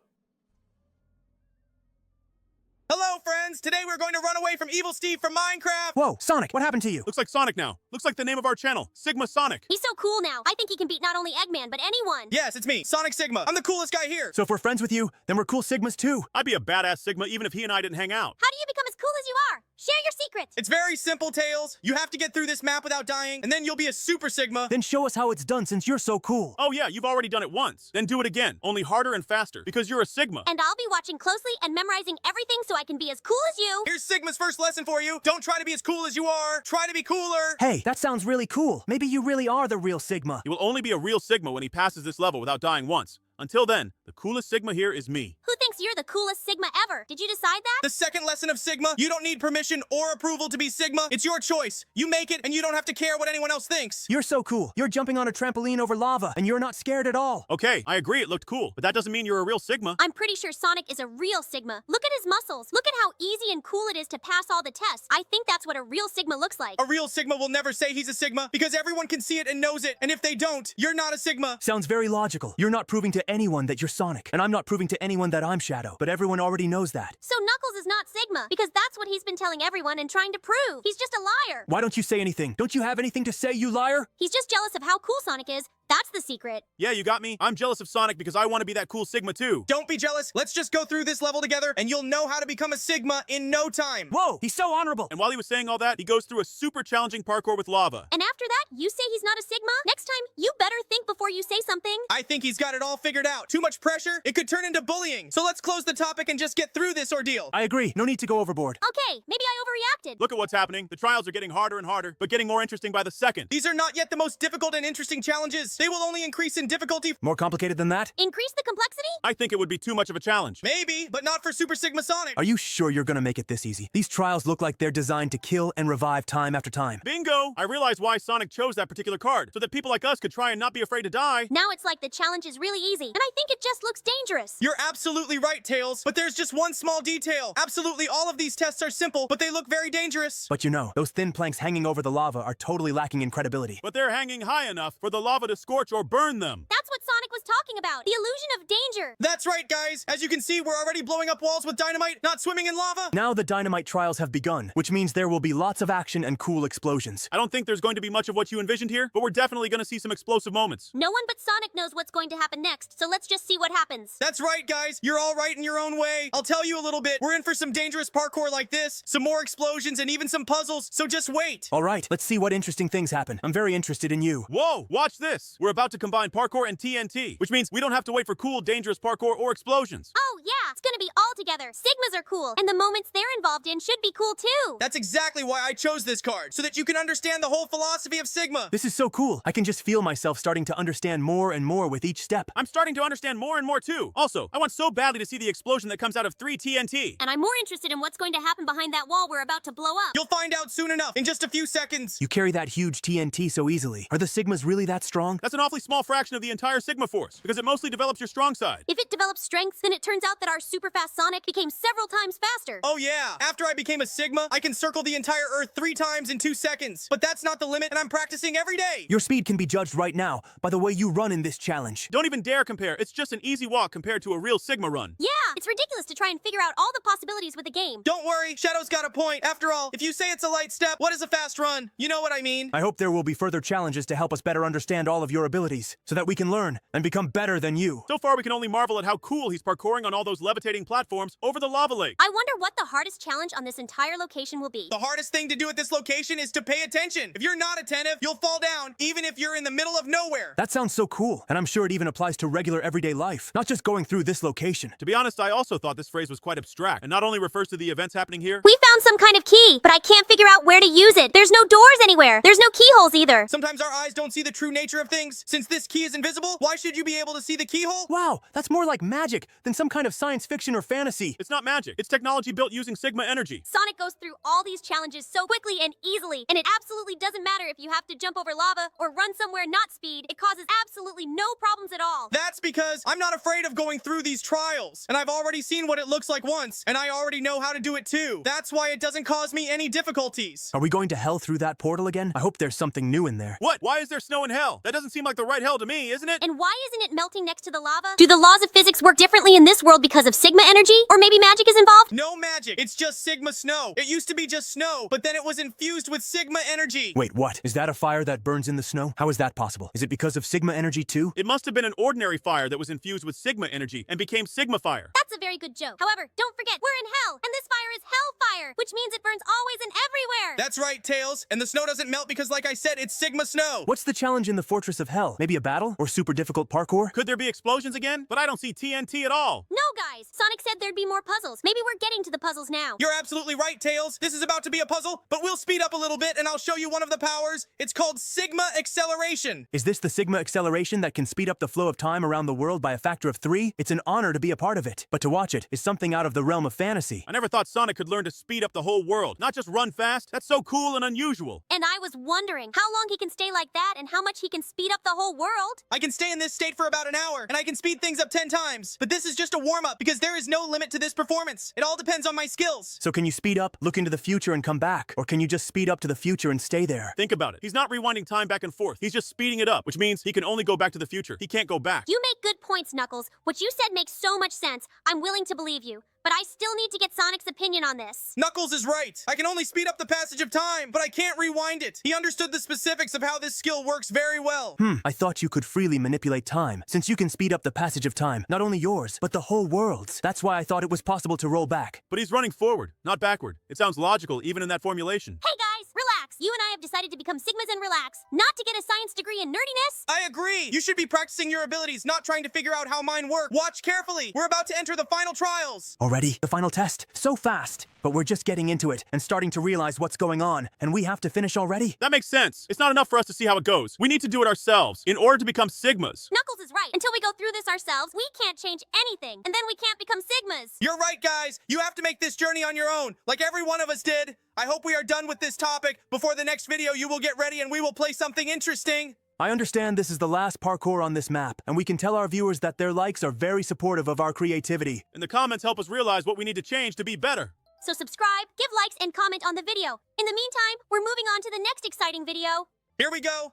Hello, friends. Today we're going to run away from Evil Steve from Minecraft. Whoa, Sonic, what happened to you? Looks like Sonic now. Looks like the name of our channel, Sigma Sonic. He's so cool now. I think he can beat not only Eggman, but anyone. Yes, it's me, Sonic Sigma. I'm the coolest guy here. So if we're friends with you, then we're cool Sigmas too. I'd be a badass Sigma even if he and I didn't hang out. How do you become as cool as you are? Share your secrets. It's very simple, Tails. You have to get through this map without dying, and then you'll be a Super Sigma. Then show us how it's done since you're so cool. Oh yeah, you've already done it once. Then do it again, only harder and faster, because you're a Sigma. And I'll be watching closely and memorizing everything so I can be as cool as you. Here's Sigma's first lesson for you. Don't try to be as cool as you are. Try to be cooler. Hey, that sounds really cool. Maybe you really are the real Sigma. He will only be a real Sigma when he passes this level without dying once. Until then, the coolest Sigma here is me. Who thinks you're the coolest Sigma ever? Did you decide that? The second lesson of Sigma, you don't need permission or approval to be Sigma. It's your choice. You make it, and you don't have to care what anyone else thinks. You're so cool. You're jumping on a trampoline over lava, and you're not scared at all. Okay, I agree it looked cool, but that doesn't mean you're a real Sigma. I'm pretty sure Sonic is a real Sigma. Look at his muscles. Look at how easy and cool it is to pass all the tests. I think that's what a real Sigma looks like. A real Sigma will never say he's a Sigma because everyone can see it and knows it. And if they don't, you're not a Sigma. Sounds very logical. You're not proving to anyone that you're Sonic, and I'm not proving to anyone that I'm Shadow, but everyone already knows that. So Knuckles is not Sigma because that's what he's been telling everyone and trying to prove. He's just a liar. Why don't you say anything? Don't you have anything to say, you liar? He's just jealous of how cool Sonic is. That's the secret. Yeah, you got me. I'm jealous of Sonic because I want to be that cool Sigma too. Don't be jealous. Let's just go through this level together, and you'll know how to become a Sigma in no time. Whoa, he's so honorable. And while he was saying all that, he goes through a super challenging parkour with lava. And after that, you say he's not a Sigma? Next time, you better think before you say something. I think he's got it all figured out. Too much pressure, it could turn into bullying. So let's close the topic and just get through this ordeal. I agree. No need to go overboard. Okay, maybe I overreacted. Look at what's happening. The trials are getting harder and harder, but getting more interesting by the second. These are not yet the most difficult and interesting challenges. They will only increase in difficulty. More complicated than that? Increase the complexity? I think it would be too much of a challenge. Maybe, but not for Super Sigma Sonic. Are you sure you're gonna make it this easy? These trials look like they're designed to kill and revive time after time. Bingo! I realized why Sonic chose that particular card, so that people like us could try and not be afraid to die. Now it's like the challenge is really easy, and I think it just looks dangerous. You're absolutely right, Tails, but there's just one small detail. Absolutely all of these tests are simple, but they look very dangerous. But you know, those thin planks hanging over the lava are totally lacking in credibility. But they're hanging high enough for the lava to scorch or burn them. That's what Sonic was talking about. The illusion of danger. That's right, guys. As you can see, we're already blowing up walls with dynamite, not swimming in lava. Now the dynamite trials have begun, which means there will be lots of action and cool explosions. I don't think there's going to be much of what you envisioned here, but we're definitely going to see some explosive moments. No one but Sonic knows what's going to happen next, so let's just see what happens. That's right, guys. You're all right in your own way. I'll tell you a little bit. We're in for some dangerous parkour like this, some more explosions, and even some puzzles, so just wait. All right, let's see what interesting things happen. I'm very interested in you. Whoa, watch this. We're about to combine parkour and TNT, which means we don't have to wait for cool, dangerous parkour or explosions. Oh, yeah, it's gonna be all together. Sigmas are cool, and the moments they're involved in should be cool too. That's exactly why I chose this card, so that you can understand the whole philosophy of Sigma. This is so cool. I can just feel myself starting to understand more and more with each step. I'm starting to understand more and more too. Also, I want so badly to see the explosion that comes out of 3 TNT. And I'm more interested in what's going to happen behind that wall we're about to blow up. You'll find out soon enough, in just a few seconds. You carry that huge TNT so easily. Are the Sigmas really that strong? That's an awfully small fraction of the entire Sigma force, because it mostly develops your strong side. If it develops strength, then it turns out that our super fast Sonic became several times faster. Oh yeah, after I became a Sigma, I can circle the entire Earth 3 times in 2 seconds. But that's not the limit, and I'm practicing every day. Your speed can be judged right now by the way you run in this challenge. Don't even dare compare. It's just an easy walk compared to a real Sigma run. Yeah, it's ridiculous to try and figure out all the possibilities with a game. Don't worry, Shadow's got a point. After all, if you say it's a light step, what is a fast run? You know what I mean. I hope there will be further challenges to help us better understand all of your abilities, so that we can learn and become better than you. So far, we can only marvel at how cool he's parkouring on all those levitating platforms over the lava lake. I wonder what the hardest challenge on this entire location will be. The hardest thing to do at this location is to pay attention. If you're not attentive, you'll fall down, even if you're in the middle of nowhere. That sounds so cool, and I'm sure it even applies to regular everyday life, not just going through this location. To be honest, I also thought this phrase was quite abstract, and not only refers to the events happening here. We found some kind of key, but I can't figure out where to use it. There's no doors anywhere. There's no keyholes either. Sometimes our eyes don't see the true nature of things. Since this key is invisible, why should you be able to see the keyhole? Wow, that's more like magic than some kind of science fiction or fantasy. It's not magic. It's technology built using Sigma energy. Sonic goes through all these challenges so quickly and easily, and it absolutely doesn't matter if you have to jump over lava or run somewhere not speed. It causes absolutely no problems at all. That's because I'm not afraid of going through these trials, and I've already seen what it looks like once, and I already know how to do it too. That's why it doesn't cause me any difficulties. Are we going to hell through that portal again? I hope there's something new in there. What? Why is there snow in hell? That doesn't seem like the right hell to me, isn't it? And why isn't it melting next to the lava? Do the laws of physics work differently in this world because of Sigma energy? Or maybe magic is involved? No magic. It's just Sigma snow. It used to be just snow, but then it was infused with Sigma energy. Wait, what? Is that a fire that burns in the snow? How is that possible? Is it because of Sigma energy too? It must have been an ordinary fire that was infused with Sigma energy and became Sigma fire. That's a very good joke. However, don't forget, we're in hell, and this fire is hellfire, which means it burns always and everywhere. That's right, Tails. And the snow doesn't melt because, like I said, it's Sigma snow. What's the challenge in the Fortress of Hell? Maybe a battle? Or super difficult parkour? Could there be explosions again? But I don't see TNT at all. No, guys. Sonic said there'd be more puzzles. Maybe we're getting to the puzzles now. You're absolutely right, Tails. This is about to be a puzzle, but we'll speed up a little bit and I'll show you one of the powers. It's called Sigma Acceleration. Is this the Sigma Acceleration that can speed up the flow of time around the world by a factor of 3? It's an honor to be a part of it, but to watch it is something out of the realm of fantasy. I never thought Sonic could learn to speed up the whole world, not just run fast. That's so cool and unusual. And I was wondering how long he can stay like that and how much he can speed up the whole world. I can stay in this state for about an hour, and I can speed things up 10 times. But this is just a warm-up, because there is no limit to this performance. It all depends on my skills. So can you speed up, look into the future, and come back? Or can you just speed up to the future and stay there? Think about it. He's not rewinding time back and forth. He's just speeding it up, which means he can only go back to the future. He can't go back. You make good points, Knuckles. What you said makes so much sense. I'm willing to believe you. But I still need to get Sonic's opinion on this. Knuckles is right. I can only speed up the passage of time, but I can't rewind it. He understood the specifics of how this skill works very well. I thought you could freely manipulate time, since you can speed up the passage of time, not only yours, but the whole world's. That's why I thought it was possible to roll back. But he's running forward, not backward. It sounds logical even in that formulation. Hey guys, relax. You and I have decided to become Sigmas and relax, not to get a science degree in nerdiness. I agree. You should be practicing your abilities, not trying to figure out how mine work. Watch carefully. We're about to enter the final trials. Already? The final test? So fast. But we're just getting into it and starting to realize what's going on, and we have to finish already? That makes sense. It's not enough for us to see how it goes. We need to do it ourselves in order to become Sigmas. Knuckles is right. Until we go through this ourselves, we can't change anything, and then we can't become Sigmas. You're right, guys. You have to make this journey on your own, like every one of us did. I hope we are done with this topic. Before the next video, you will get ready and we will play something interesting. I understand this is the last parkour on this map, and we can tell our viewers that their likes are very supportive of our creativity. And the comments help us realize what we need to change to be better. So subscribe, give likes, and comment on the video. In the meantime, we're moving on to the next exciting video. Here we go.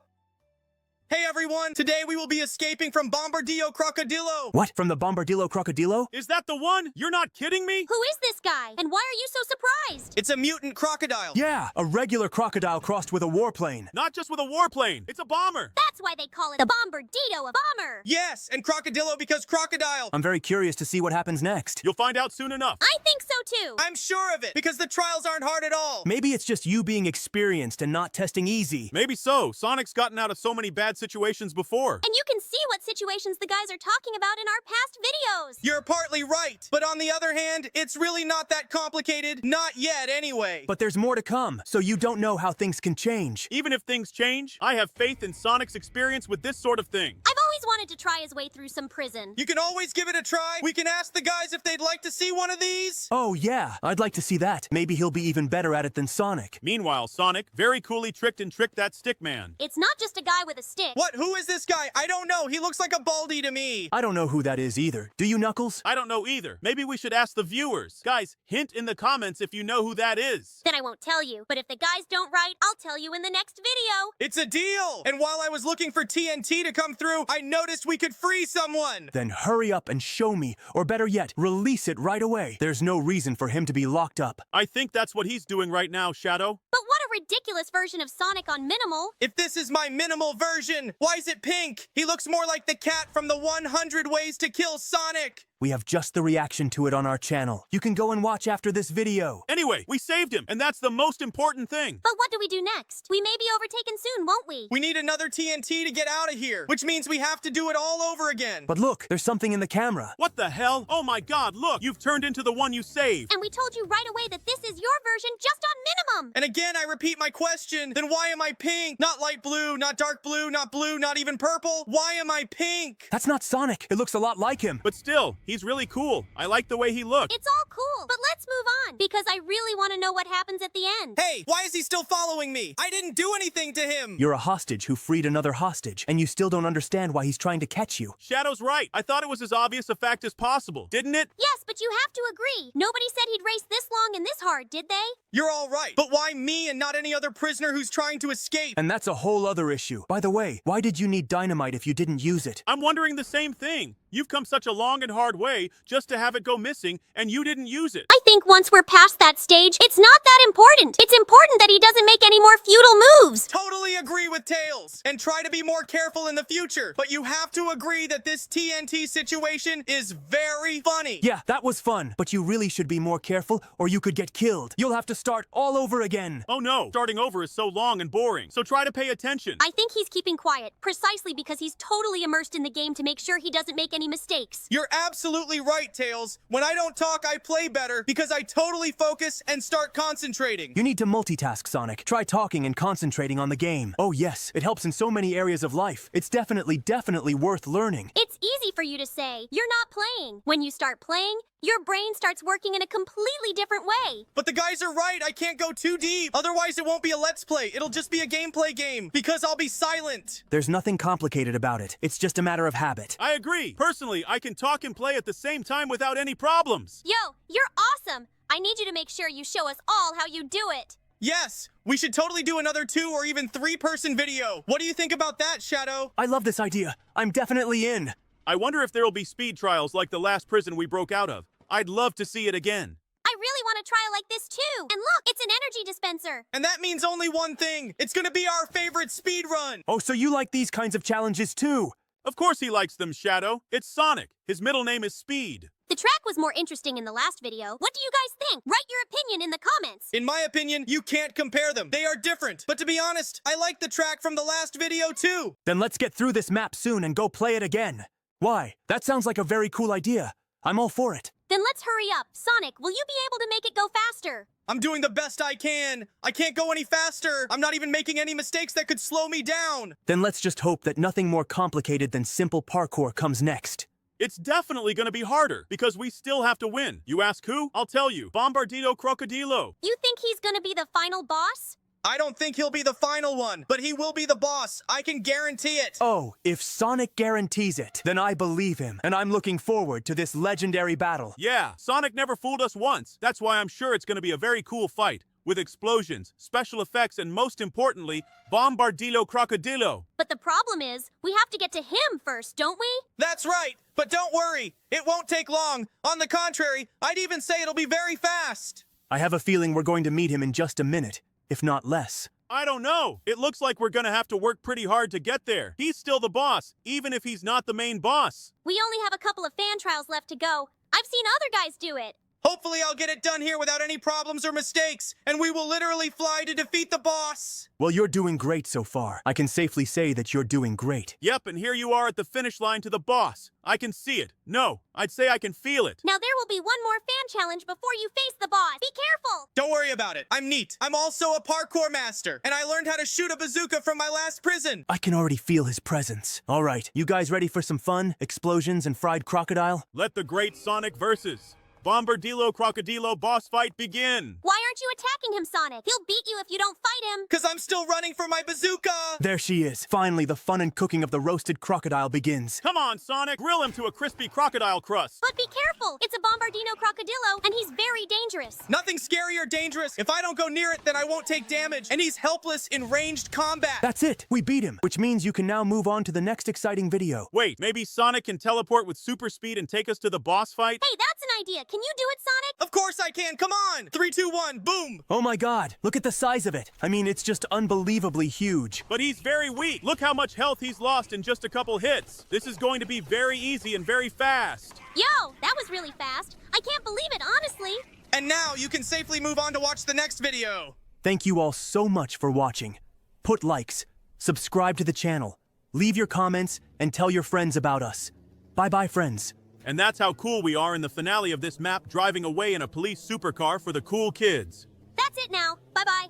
Hey everyone, today we will be escaping from Bombardillo Crocodillo. What? From the Bombardillo Crocodillo? Is that the one? You're not kidding me? Who is this guy? And why are you so surprised? It's a mutant crocodile. Yeah, a regular crocodile crossed with a warplane. Not just with a warplane. It's a bomber. That's why they call it the Bombardillo, a bomber. Yes, and Crocodillo because crocodile. I'm very curious to see what happens next. You'll find out soon enough. I think so too. I'm sure of it, because the trials aren't hard at all. Maybe it's just you being experienced and not testing easy. Maybe so. Sonic's gotten out of so many bad situations before. And you can see what situations the guys are talking about in our past videos. You're partly right, but on the other hand, it's really not that complicated. Not yet, anyway. But there's more to come, so you don't know how things can change. Even if things change, I have faith in Sonic's experience with this sort of thing. I've always wanted to try his way through some prison. You can always give it a try. We can ask the guys if they'd like to see one of these. Oh yeah, I'd like to see that. Maybe he'll be even better at it than Sonic. Meanwhile, Sonic very coolly tricked that stick man. It's not just a guy with a stick. What? Who is this guy? I don't know. He looks like a Baldy to me. I don't know who that is either. Do you, Knuckles? I don't know either. Maybe we should ask the viewers. Guys, hint in the comments if you know who that is. Then I won't tell you. But if the guys don't write, I'll tell you in the next video. It's a deal. And while I was looking for TNT to come through, I noticed we could free someone. Then hurry up and show me, or better yet, release it right away. There's no reason for him to be locked up. I think that's what he's doing right now, Shadow. But what a ridiculous version of Sonic on Minimal. If this is my minimal version, why is it pink? He looks more like the cat from the 100 Ways to Kill Sonic. We have just the reaction to it on our channel. You can go and watch after this video. Anyway, we saved him, and that's the most important thing. But what do we do next? We may be overtaken soon, won't we? We need another TNT to get out of here, which means we have to do it all over again. But look, there's something in the camera. What the hell? Oh my god, look! You've turned into the one you saved. And we told you right away that this is your version just on Minimum. And again, I repeat my question. Then why am I pink? Not light blue, not dark blue, not even purple. Why am I pink? That's not Sonic. It looks a lot like him. But still, he's really cool. I like the way he looked. It's all cool, but let's move on, because I really want to know what happens at the end. Hey, why is he still following me? I didn't do anything to him. You're a hostage who freed another hostage, and you still don't understand why he's trying to catch you. Shadow's right. I thought it was as obvious a fact as possible, didn't it? Yes, but you have to agree. Nobody said he'd race this long and this hard, did they? You're all right. But why me and not any other prisoner who's trying to escape? And that's a whole other issue. By the way, why did you need dynamite if you didn't use it? I'm wondering the same thing. You've come such a long and hard way just to have it go missing, and you didn't use it. I think once we're past that stage, it's not that important. It's important that he doesn't make any more futile moves. Totally agree with Tails and try to be more careful in the future. But you have to agree that this TNT situation is very funny. Yeah, that was fun, but you really should be more careful or you could get killed. You'll have to start all over again. Oh no, starting over is so long and boring, so try to pay attention. I think he's keeping quiet, precisely because he's totally immersed in the game to make sure he doesn't make any mistakes. You're absolutely right, Tails. When I don't talk, I play better because I totally focus and start concentrating. You need to multitask, Sonic. Try talking and concentrating on the game. Oh yes, it helps in so many areas of life. It's definitely worth learning. It's easy for you to say. You're not playing. When you start playing, your brain starts working in a completely different way. But the guys are right. I can't go too deep. Otherwise, it won't be a Let's Play. It'll just be a gameplay game because I'll be silent. There's nothing complicated about it. It's just a matter of habit. I agree. Personally, I can talk and play at the same time without any problems. Yo, you're awesome. I need you to make sure you show us all how you do it. Yes, we should totally do another 2 or even 3-person video. What do you think about that, Shadow? I love this idea. I'm definitely in. I wonder if there'll be speed trials like the last prison we broke out of. I'd love to see it again. I really want to try like this too. And look, it's an energy dispenser. And that means only one thing. It's gonna be our favorite speed run. Oh, so you like these kinds of challenges too? Of course he likes them, Shadow. It's Sonic. His middle name is Speed. The track was more interesting in the last video. What do you guys think? Write your opinion in the comments. In my opinion, you can't compare them. They are different. But to be honest, I like the track from the last video too. Then let's get through this map soon and go play it again. Why? That sounds like a very cool idea. I'm all for it. Then let's hurry up. Sonic, will you be able to make it go faster? I'm doing the best I can. I can't go any faster. I'm not even making any mistakes that could slow me down. Then let's just hope that nothing more complicated than simple parkour comes next. It's definitely gonna be harder, because we still have to win. You ask who? I'll tell you. Bombardito Crocodilo. You think he's gonna be the final boss? I don't think he'll be the final one, but he will be the boss. I can guarantee it. Oh, if Sonic guarantees it, then I believe him, and I'm looking forward to this legendary battle. Yeah, Sonic never fooled us once. That's why I'm sure it's gonna be a very cool fight. With explosions, special effects, and most importantly, Bombardilo Crocodilo. But the problem is, we have to get to him first, don't we? That's right, but don't worry. It won't take long. On the contrary, I'd even say it'll be very fast. I have a feeling we're going to meet him in just a minute, if not less. I don't know. It looks like we're gonna have to work pretty hard to get there. He's still the boss, even if he's not the main boss. We only have a couple of fan trials left to go. I've seen other guys do it. Hopefully I'll get it done here without any problems or mistakes, and we will literally fly to defeat the boss. Well, you're doing great so far. I can safely say that you're doing great. Yep, and here you are at the finish line to the boss. I can see it. No, I'd say I can feel it. Now there will be one more fan challenge before you face the boss. Be careful! Don't worry about it. I'm neat. I'm also a parkour master, and I learned how to shoot a bazooka from my last prison. I can already feel his presence. All right, you guys ready for some fun, explosions, and fried crocodile? Let the great Sonic versus Bombardilo Crocodilo boss fight begin. Why aren't you attacking him, Sonic? He'll beat you if you don't fight him. Because I'm still running for my bazooka. There she is. Finally, the fun and cooking of the roasted crocodile begins. Come on, Sonic. Grill him to a crispy crocodile crust. But be careful. It's a Bombardino Crocodilo, and he's very dangerous. Nothing scary or dangerous. If I don't go near it, then I won't take damage, and he's helpless in ranged combat. That's it. We beat him, which means you can now move on to the next exciting video. Wait, maybe Sonic can teleport with super speed and take us to the boss fight? Hey, that's an idea. Can you do it, Sonic? Of course I can. Come on. 3, 2, 1. Boom. Oh my god, look at the size of it. I mean, it's just unbelievably huge. But he's very weak. Look how much health he's lost in just a couple hits. This is going to be very easy and very fast. Yo, that was really fast. I can't believe it, honestly. And now you can safely move on to watch the next video. Thank you all so much for watching. Put likes, subscribe to the channel, leave your comments, and tell your friends about us. Bye-bye, friends. And that's how cool we are in the finale of this map, driving away in a police supercar for the cool kids. That's it now. Bye-bye.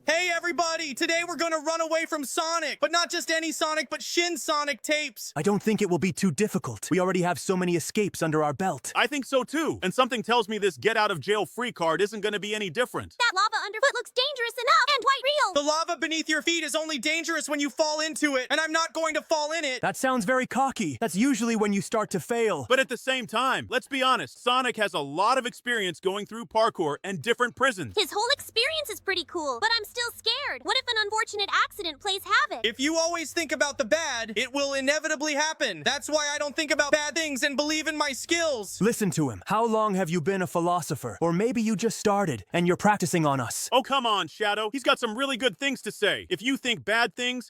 Hey everybody! Today we're gonna run away from Sonic! But not just any Sonic, but Shin Sonic tapes! I don't think it will be too difficult. We already have so many escapes under our belt. I think so too. And something tells me this get out of jail free card isn't gonna be any different. That lava underfoot looks dangerous enough and quite real. real! The lava beneath your feet is only dangerous when you fall into it, and I'm not going to fall in it. That sounds very cocky. That's usually when you start to fail. But at the same time, let's be honest, Sonic has a lot of experience going through parkour and different prisons. His whole experience is pretty cool, but I'm still scared. What if an unfortunate accident plays havoc? If you always think about the bad, it will inevitably happen. That's why I don't think about bad things and believe in my skills. Listen to him. How long have you been a philosopher? Or maybe you just started and you're practicing on us. Oh, come on, Shadow. He's got some really good things to say. If you think bad things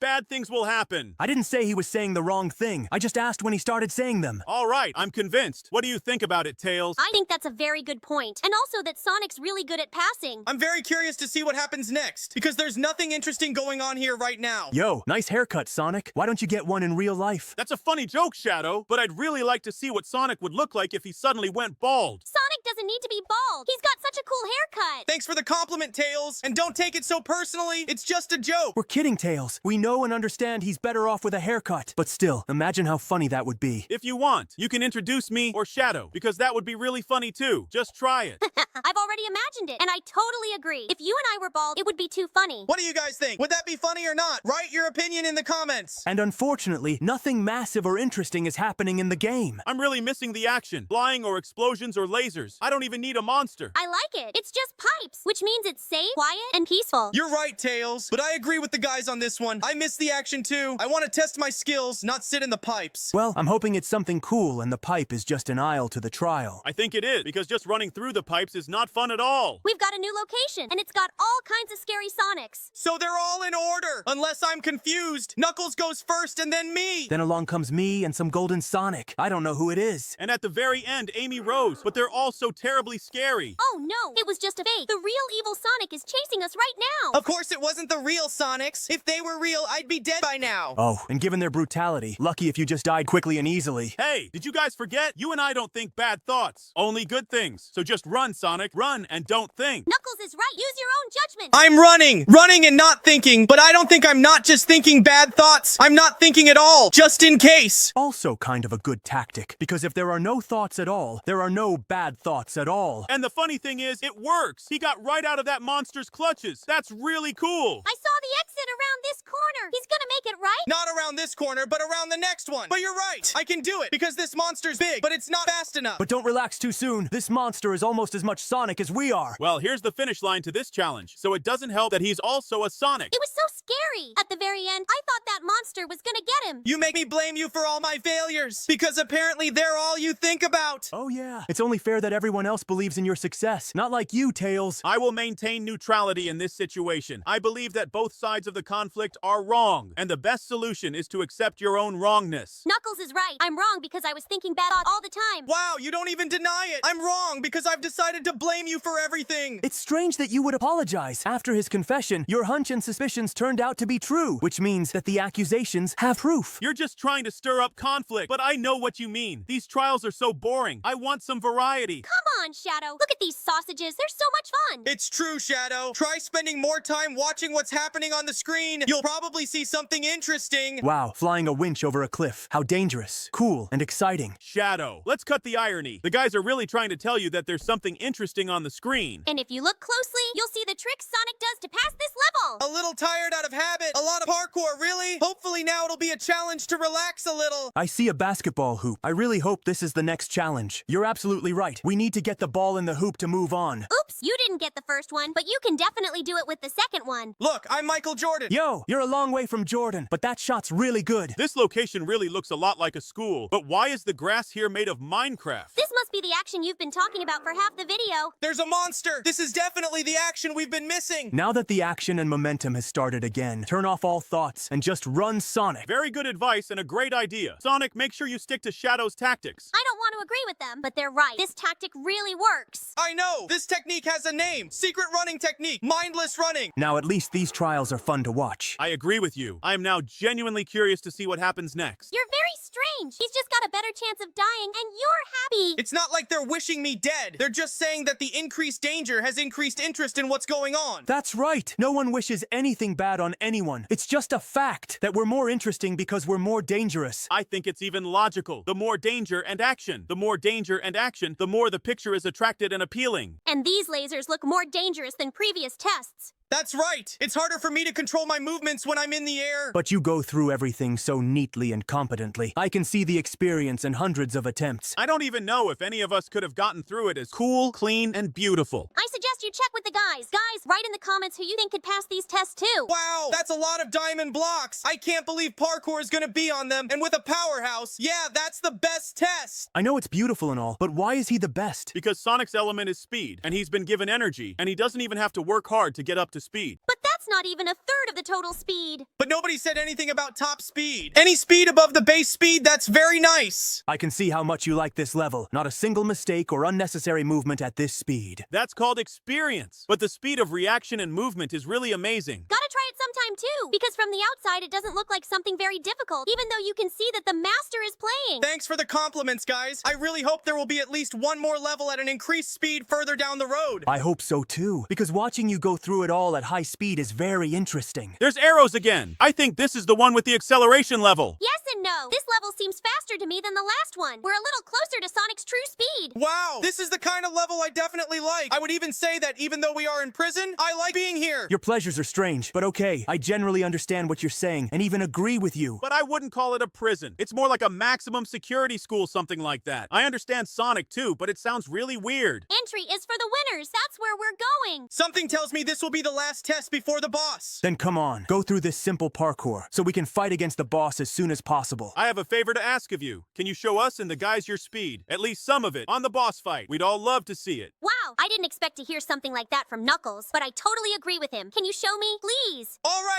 will happen. I didn't say he was saying the wrong thing. I just asked when he started saying them. All right, I'm convinced. What do you think about it, Tails? I think that's a very good point. And also that Sonic's really good at passing. I'm very curious to see what happens next, because there's nothing interesting going on here right now. Yo, nice haircut, Sonic. Why don't you get one in real life? That's a funny joke, Shadow, but I'd really like to see what Sonic would look like if he suddenly went bald. Sonic doesn't need to be bald. He's got such a cool haircut. Thanks for the compliment, Tails. And don't take it so personally. It's just a joke. We're kidding, Tails. We know and understand he's better off with a haircut. But still, imagine how funny that would be. If you want, you can introduce me or Shadow, because that would be really funny too. Just try it. I've already imagined it, and I totally agree. If you and I were bald, it would be too funny. What do you guys think? Would that be funny or not? Write your opinion in the comments. And unfortunately, nothing massive or interesting is happening in the game. I'm really missing the action. Flying or explosions or lasers. I don't even need a monster. I like it. It's just pipes, which means it's safe, quiet, and peaceful. You're right, Tails. But I agree with the guys on this one. I miss the action too. I want to test my skills, not sit in the pipes. Well, I'm hoping it's something cool and the pipe is just an aisle to the trial. I think it is, because just running through the pipes is not fun at all. We've got a new location, and it's got all kinds of scary Sonics. So they're all in order. Unless I'm confused. Knuckles goes first and then me. Then along comes me and some golden Sonic. I don't know who it is. And at the very end, Amy Rose, but they're all so terribly scary. Oh no, it was just a fake. The real evil Sonic is chasing us right now. Of course it wasn't the real Sonics. If they were real, I'd be dead by now. Oh, and given their brutality, lucky if you just died quickly and easily. Hey, did you guys forget? You and I don't think bad thoughts, only good things. So just run, Sonic. Run and don't think. Knuckles is right. Use your own judgment. I'm running and not thinking, but I don't think I'm not just thinking bad thoughts. I'm not thinking at all, just in case. Also kind of a good tactic, because if there are no thoughts at all, there are no bad thoughts at all. And the funny thing is, it works. He got right out of that monster's clutches. That's really cool. I saw the exit around this corner. He's gonna make it right. Not around this corner, but around the next one. But you're right. I can do it because this monster's big, but it's not fast enough. But don't relax too soon. This monster is almost as much Sonic as we are. Well, here's the finish line to this challenge. So it doesn't help that he's also a Sonic. It was so scary. At the very end, I thought that monster was gonna get him. You make me blame you for all my failures, because apparently they're all you think about. Oh yeah. It's only fair that everyone else believes in your success. Not like you, Tails. I will maintain neutrality in this situation. I believe that both sides of the conflict are wrong, and the best solution is to accept your own wrongness. Knuckles is right. I'm wrong because I was thinking bad thoughts all the time. Wow, you don't even deny it. I'm wrong because I've decided to blame you for everything. It's strange that you would apologize. After his confession, your hunch and suspicions turned out to be true, which means that the accusations have proof. You're just trying to stir up conflict, but I know what you mean. These trials are so boring. I want some variety. Come on, Shadow. Look at these sausages. They're so much fun. It's true, Shadow. Try spending more time watching what's happening on the screen. You'll probably see something interesting. Wow, flying a winch over a cliff. How dangerous, cool, and exciting. Shadow. Let's cut the irony. The guys are really trying to tell you that there's something interesting on the screen. And if you look closely, you'll see the tricks Sonic does to pass this level. A little tired out of habit. A lot of parkour, really? Hopefully now it'll be a challenge to relax a little. I see a basketball hoop. I really hope this is the next challenge. You're absolutely right. We need to get the ball in the hoop to move on. Oops, you didn't get the first one, but you can definitely do it with the second one. Look, I'm Michael Jordan. Yo, you're a long way from Jordan, but that shot's really good. This location really looks a lot like a school, but why is the grass here made of Minecraft? This must be the action you've been talking about for half the video. There's a monster. This is definitely the action we've been missing. Now that the action and momentum has started again, turn off all thoughts and just run Sonic. Very good advice and a great idea. Sonic, make sure you stick to Shadow's tactics. I don't want to agree with them, but they're right. This tactic really works. I know. This technique has a name. Secret running technique. Mindless running. Now at least these trials are fun to watch. I agree with you. I am now genuinely curious to see what happens next. You're very strange. He's just got a better chance of dying, and you're happy. It's not like they're wishing me dead. They're just saying that the increased danger has increased interest in what's going on. That's right. No one wishes anything bad on anyone. It's just a fact that we're more interesting because we're more dangerous. I think it's even logical. The more danger and action, the more danger and action, the more the picture is attracted and appealing. And these lasers look more dangerous than previous tests. That's right. It's harder for me to control my movements when I'm in the air. But you go through everything so neatly and competently. I can see the experience in hundreds of attempts. I don't even know if any of us could have gotten through it as cool, clean, and beautiful. I suggest you check with the guys. Guys, write in the comments who you think could pass these tests too. Wow, that's a lot of diamond blocks. I can't believe parkour is gonna be on them. And with a powerhouse, yeah, that's the best test. I know it's beautiful and all, but why is he the best? Because Sonic's element is speed, and he's been given energy, and he doesn't even have to work hard to get up to speed. But that's not even a third of the total speed. But nobody said anything about top speed. Any speed above the base speed, that's very nice. I can see how much you like this level. Not a single mistake or unnecessary movement at this speed. That's called experience. But the speed of reaction and movement is really amazing. Gotta try it sometime too, because from the outside it doesn't look like something very difficult, even though you can see that the master is playing. Thanks for the compliments, guys. I really hope there will be at least one more level at an increased speed further down the road. I hope so too, because watching you go through it all at high speed is very interesting. There's arrows again. I think this is the one with the acceleration level. Yes and no. This level seems faster to me than the last one. We're a little closer to Sonic's true speed. Wow, this is the kind of level I definitely like. I would even say that even though we are in prison, I like being here. Your pleasures are strange, but okay. I generally understand what you're saying and even agree with you. But I wouldn't call it a prison. It's more like a maximum security school, something like that. I understand Sonic too, but it sounds really weird. Entry is for the winners. That's where we're going. Something tells me this will be the last test before the boss. Then come on, go through this simple parkour so we can fight against the boss as soon as possible. I have a favor to ask of you. Can you show us and the guys your speed? At least some of it on the boss fight. We'd all love to see it. Wow, I didn't expect to hear something like that from Knuckles, but I totally agree with him. Can you show me, please? All right.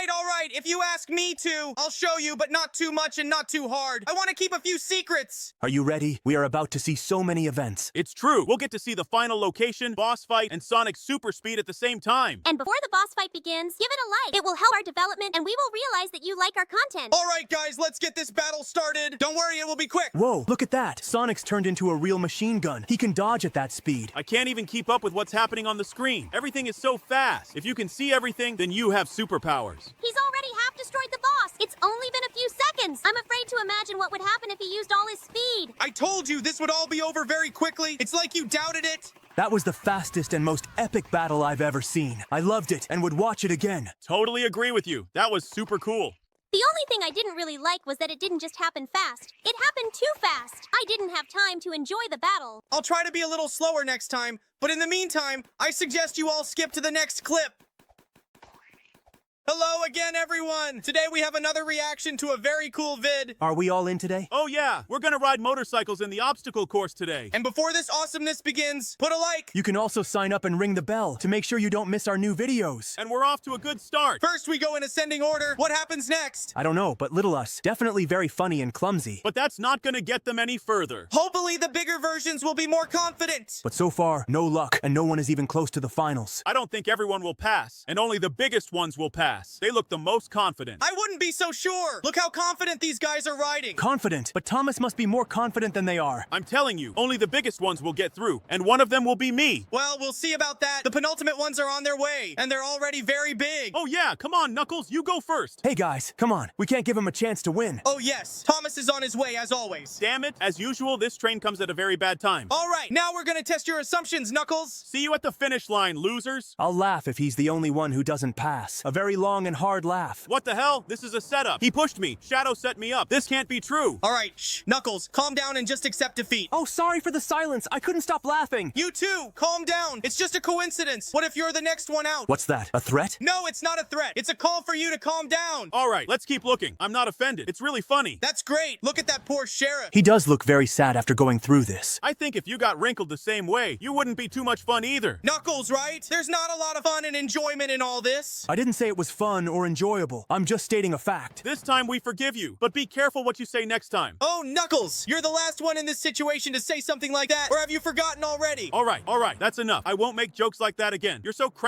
If you ask me to, I'll show you, but not too much and not too hard. I want to keep a few secrets. Are you ready? We are about to see so many events. It's true. We'll get to see the final location, boss fight, and Sonic's super speed at the same time. And before the boss fight begins, give it a like. It will help our development, and we will realize that you like our content. All right, guys, let's get this battle started. Don't worry, it will be quick. Whoa, look at that. Sonic's turned into a real machine gun. He can dodge at that speed. I can't even keep up with what's happening on the screen. Everything is so fast. If you can see everything, then you have superpowers. He's already half destroyed the boss. It's only been a few seconds. I'm afraid to imagine what would happen if he used all his speed. I told you this would all be over very quickly. It's like you doubted it. That was the fastest and most epic battle I've ever seen. I loved it and would watch it again. Totally agree with you. That was super cool. The only thing I didn't really like was that it didn't just happen fast. It happened too fast. I didn't have time to enjoy the battle. I'll try to be a little slower next time, but in the meantime, I suggest you all skip to the next clip. Hello again, everyone! Today we have another reaction to a very cool vid. Are we all in today? Oh yeah, we're gonna ride motorcycles in the obstacle course today. And before this awesomeness begins, put a like. You can also sign up and ring the bell to make sure you don't miss our new videos. And we're off to a good start. First, we go in ascending order. What happens next? I don't know, but Little Us, definitely very funny and clumsy. But that's not gonna get them any further. Hopefully, the bigger versions will be more confident. But so far, no luck, and no one is even close to the finals. I don't think everyone will pass, and only the biggest ones will pass. They look the most confident. I wouldn't be so sure. Look how confident these guys are riding. Confident, but Thomas must be more confident than they are. I'm telling you, only the biggest ones will get through, and one of them will be me. Well, we'll see about that. The penultimate ones are on their way, and they're already very big. Oh yeah, come on, Knuckles, you go first. Hey guys, come on. We can't give him a chance to win. Oh yes, Thomas is on his way as always. Damn it, as usual, this train comes at a very bad time. All right, now we're gonna test your assumptions, Knuckles. See you at the finish line, losers. I'll laugh if he's the only one who doesn't pass. A very long and hard laugh. What the hell? This is a setup. He pushed me. Shadow set me up. This can't be true. All right, shh. Knuckles, calm down and just accept defeat. Oh, sorry for the silence. I couldn't stop laughing. You too, calm down. It's just a coincidence. What if you're the next one out? What's that? A threat? No, it's not a threat. It's a call for you to calm down. All right, let's keep looking. I'm not offended. It's really funny. That's great. Look at that poor sheriff. He does look very sad after going through this. I think if you got wrinkled the same way, you wouldn't be too much fun either. Knuckles, right? There's not a lot of fun and enjoyment in all this. I didn't say it was fun or enjoyable. I'm just stating a fact. This time we forgive you, but be careful what you say next time. Oh, Knuckles, you're the last one in this situation to say something like that, or have you forgotten already? All right, that's enough. I won't make jokes like that again. You're so cranky.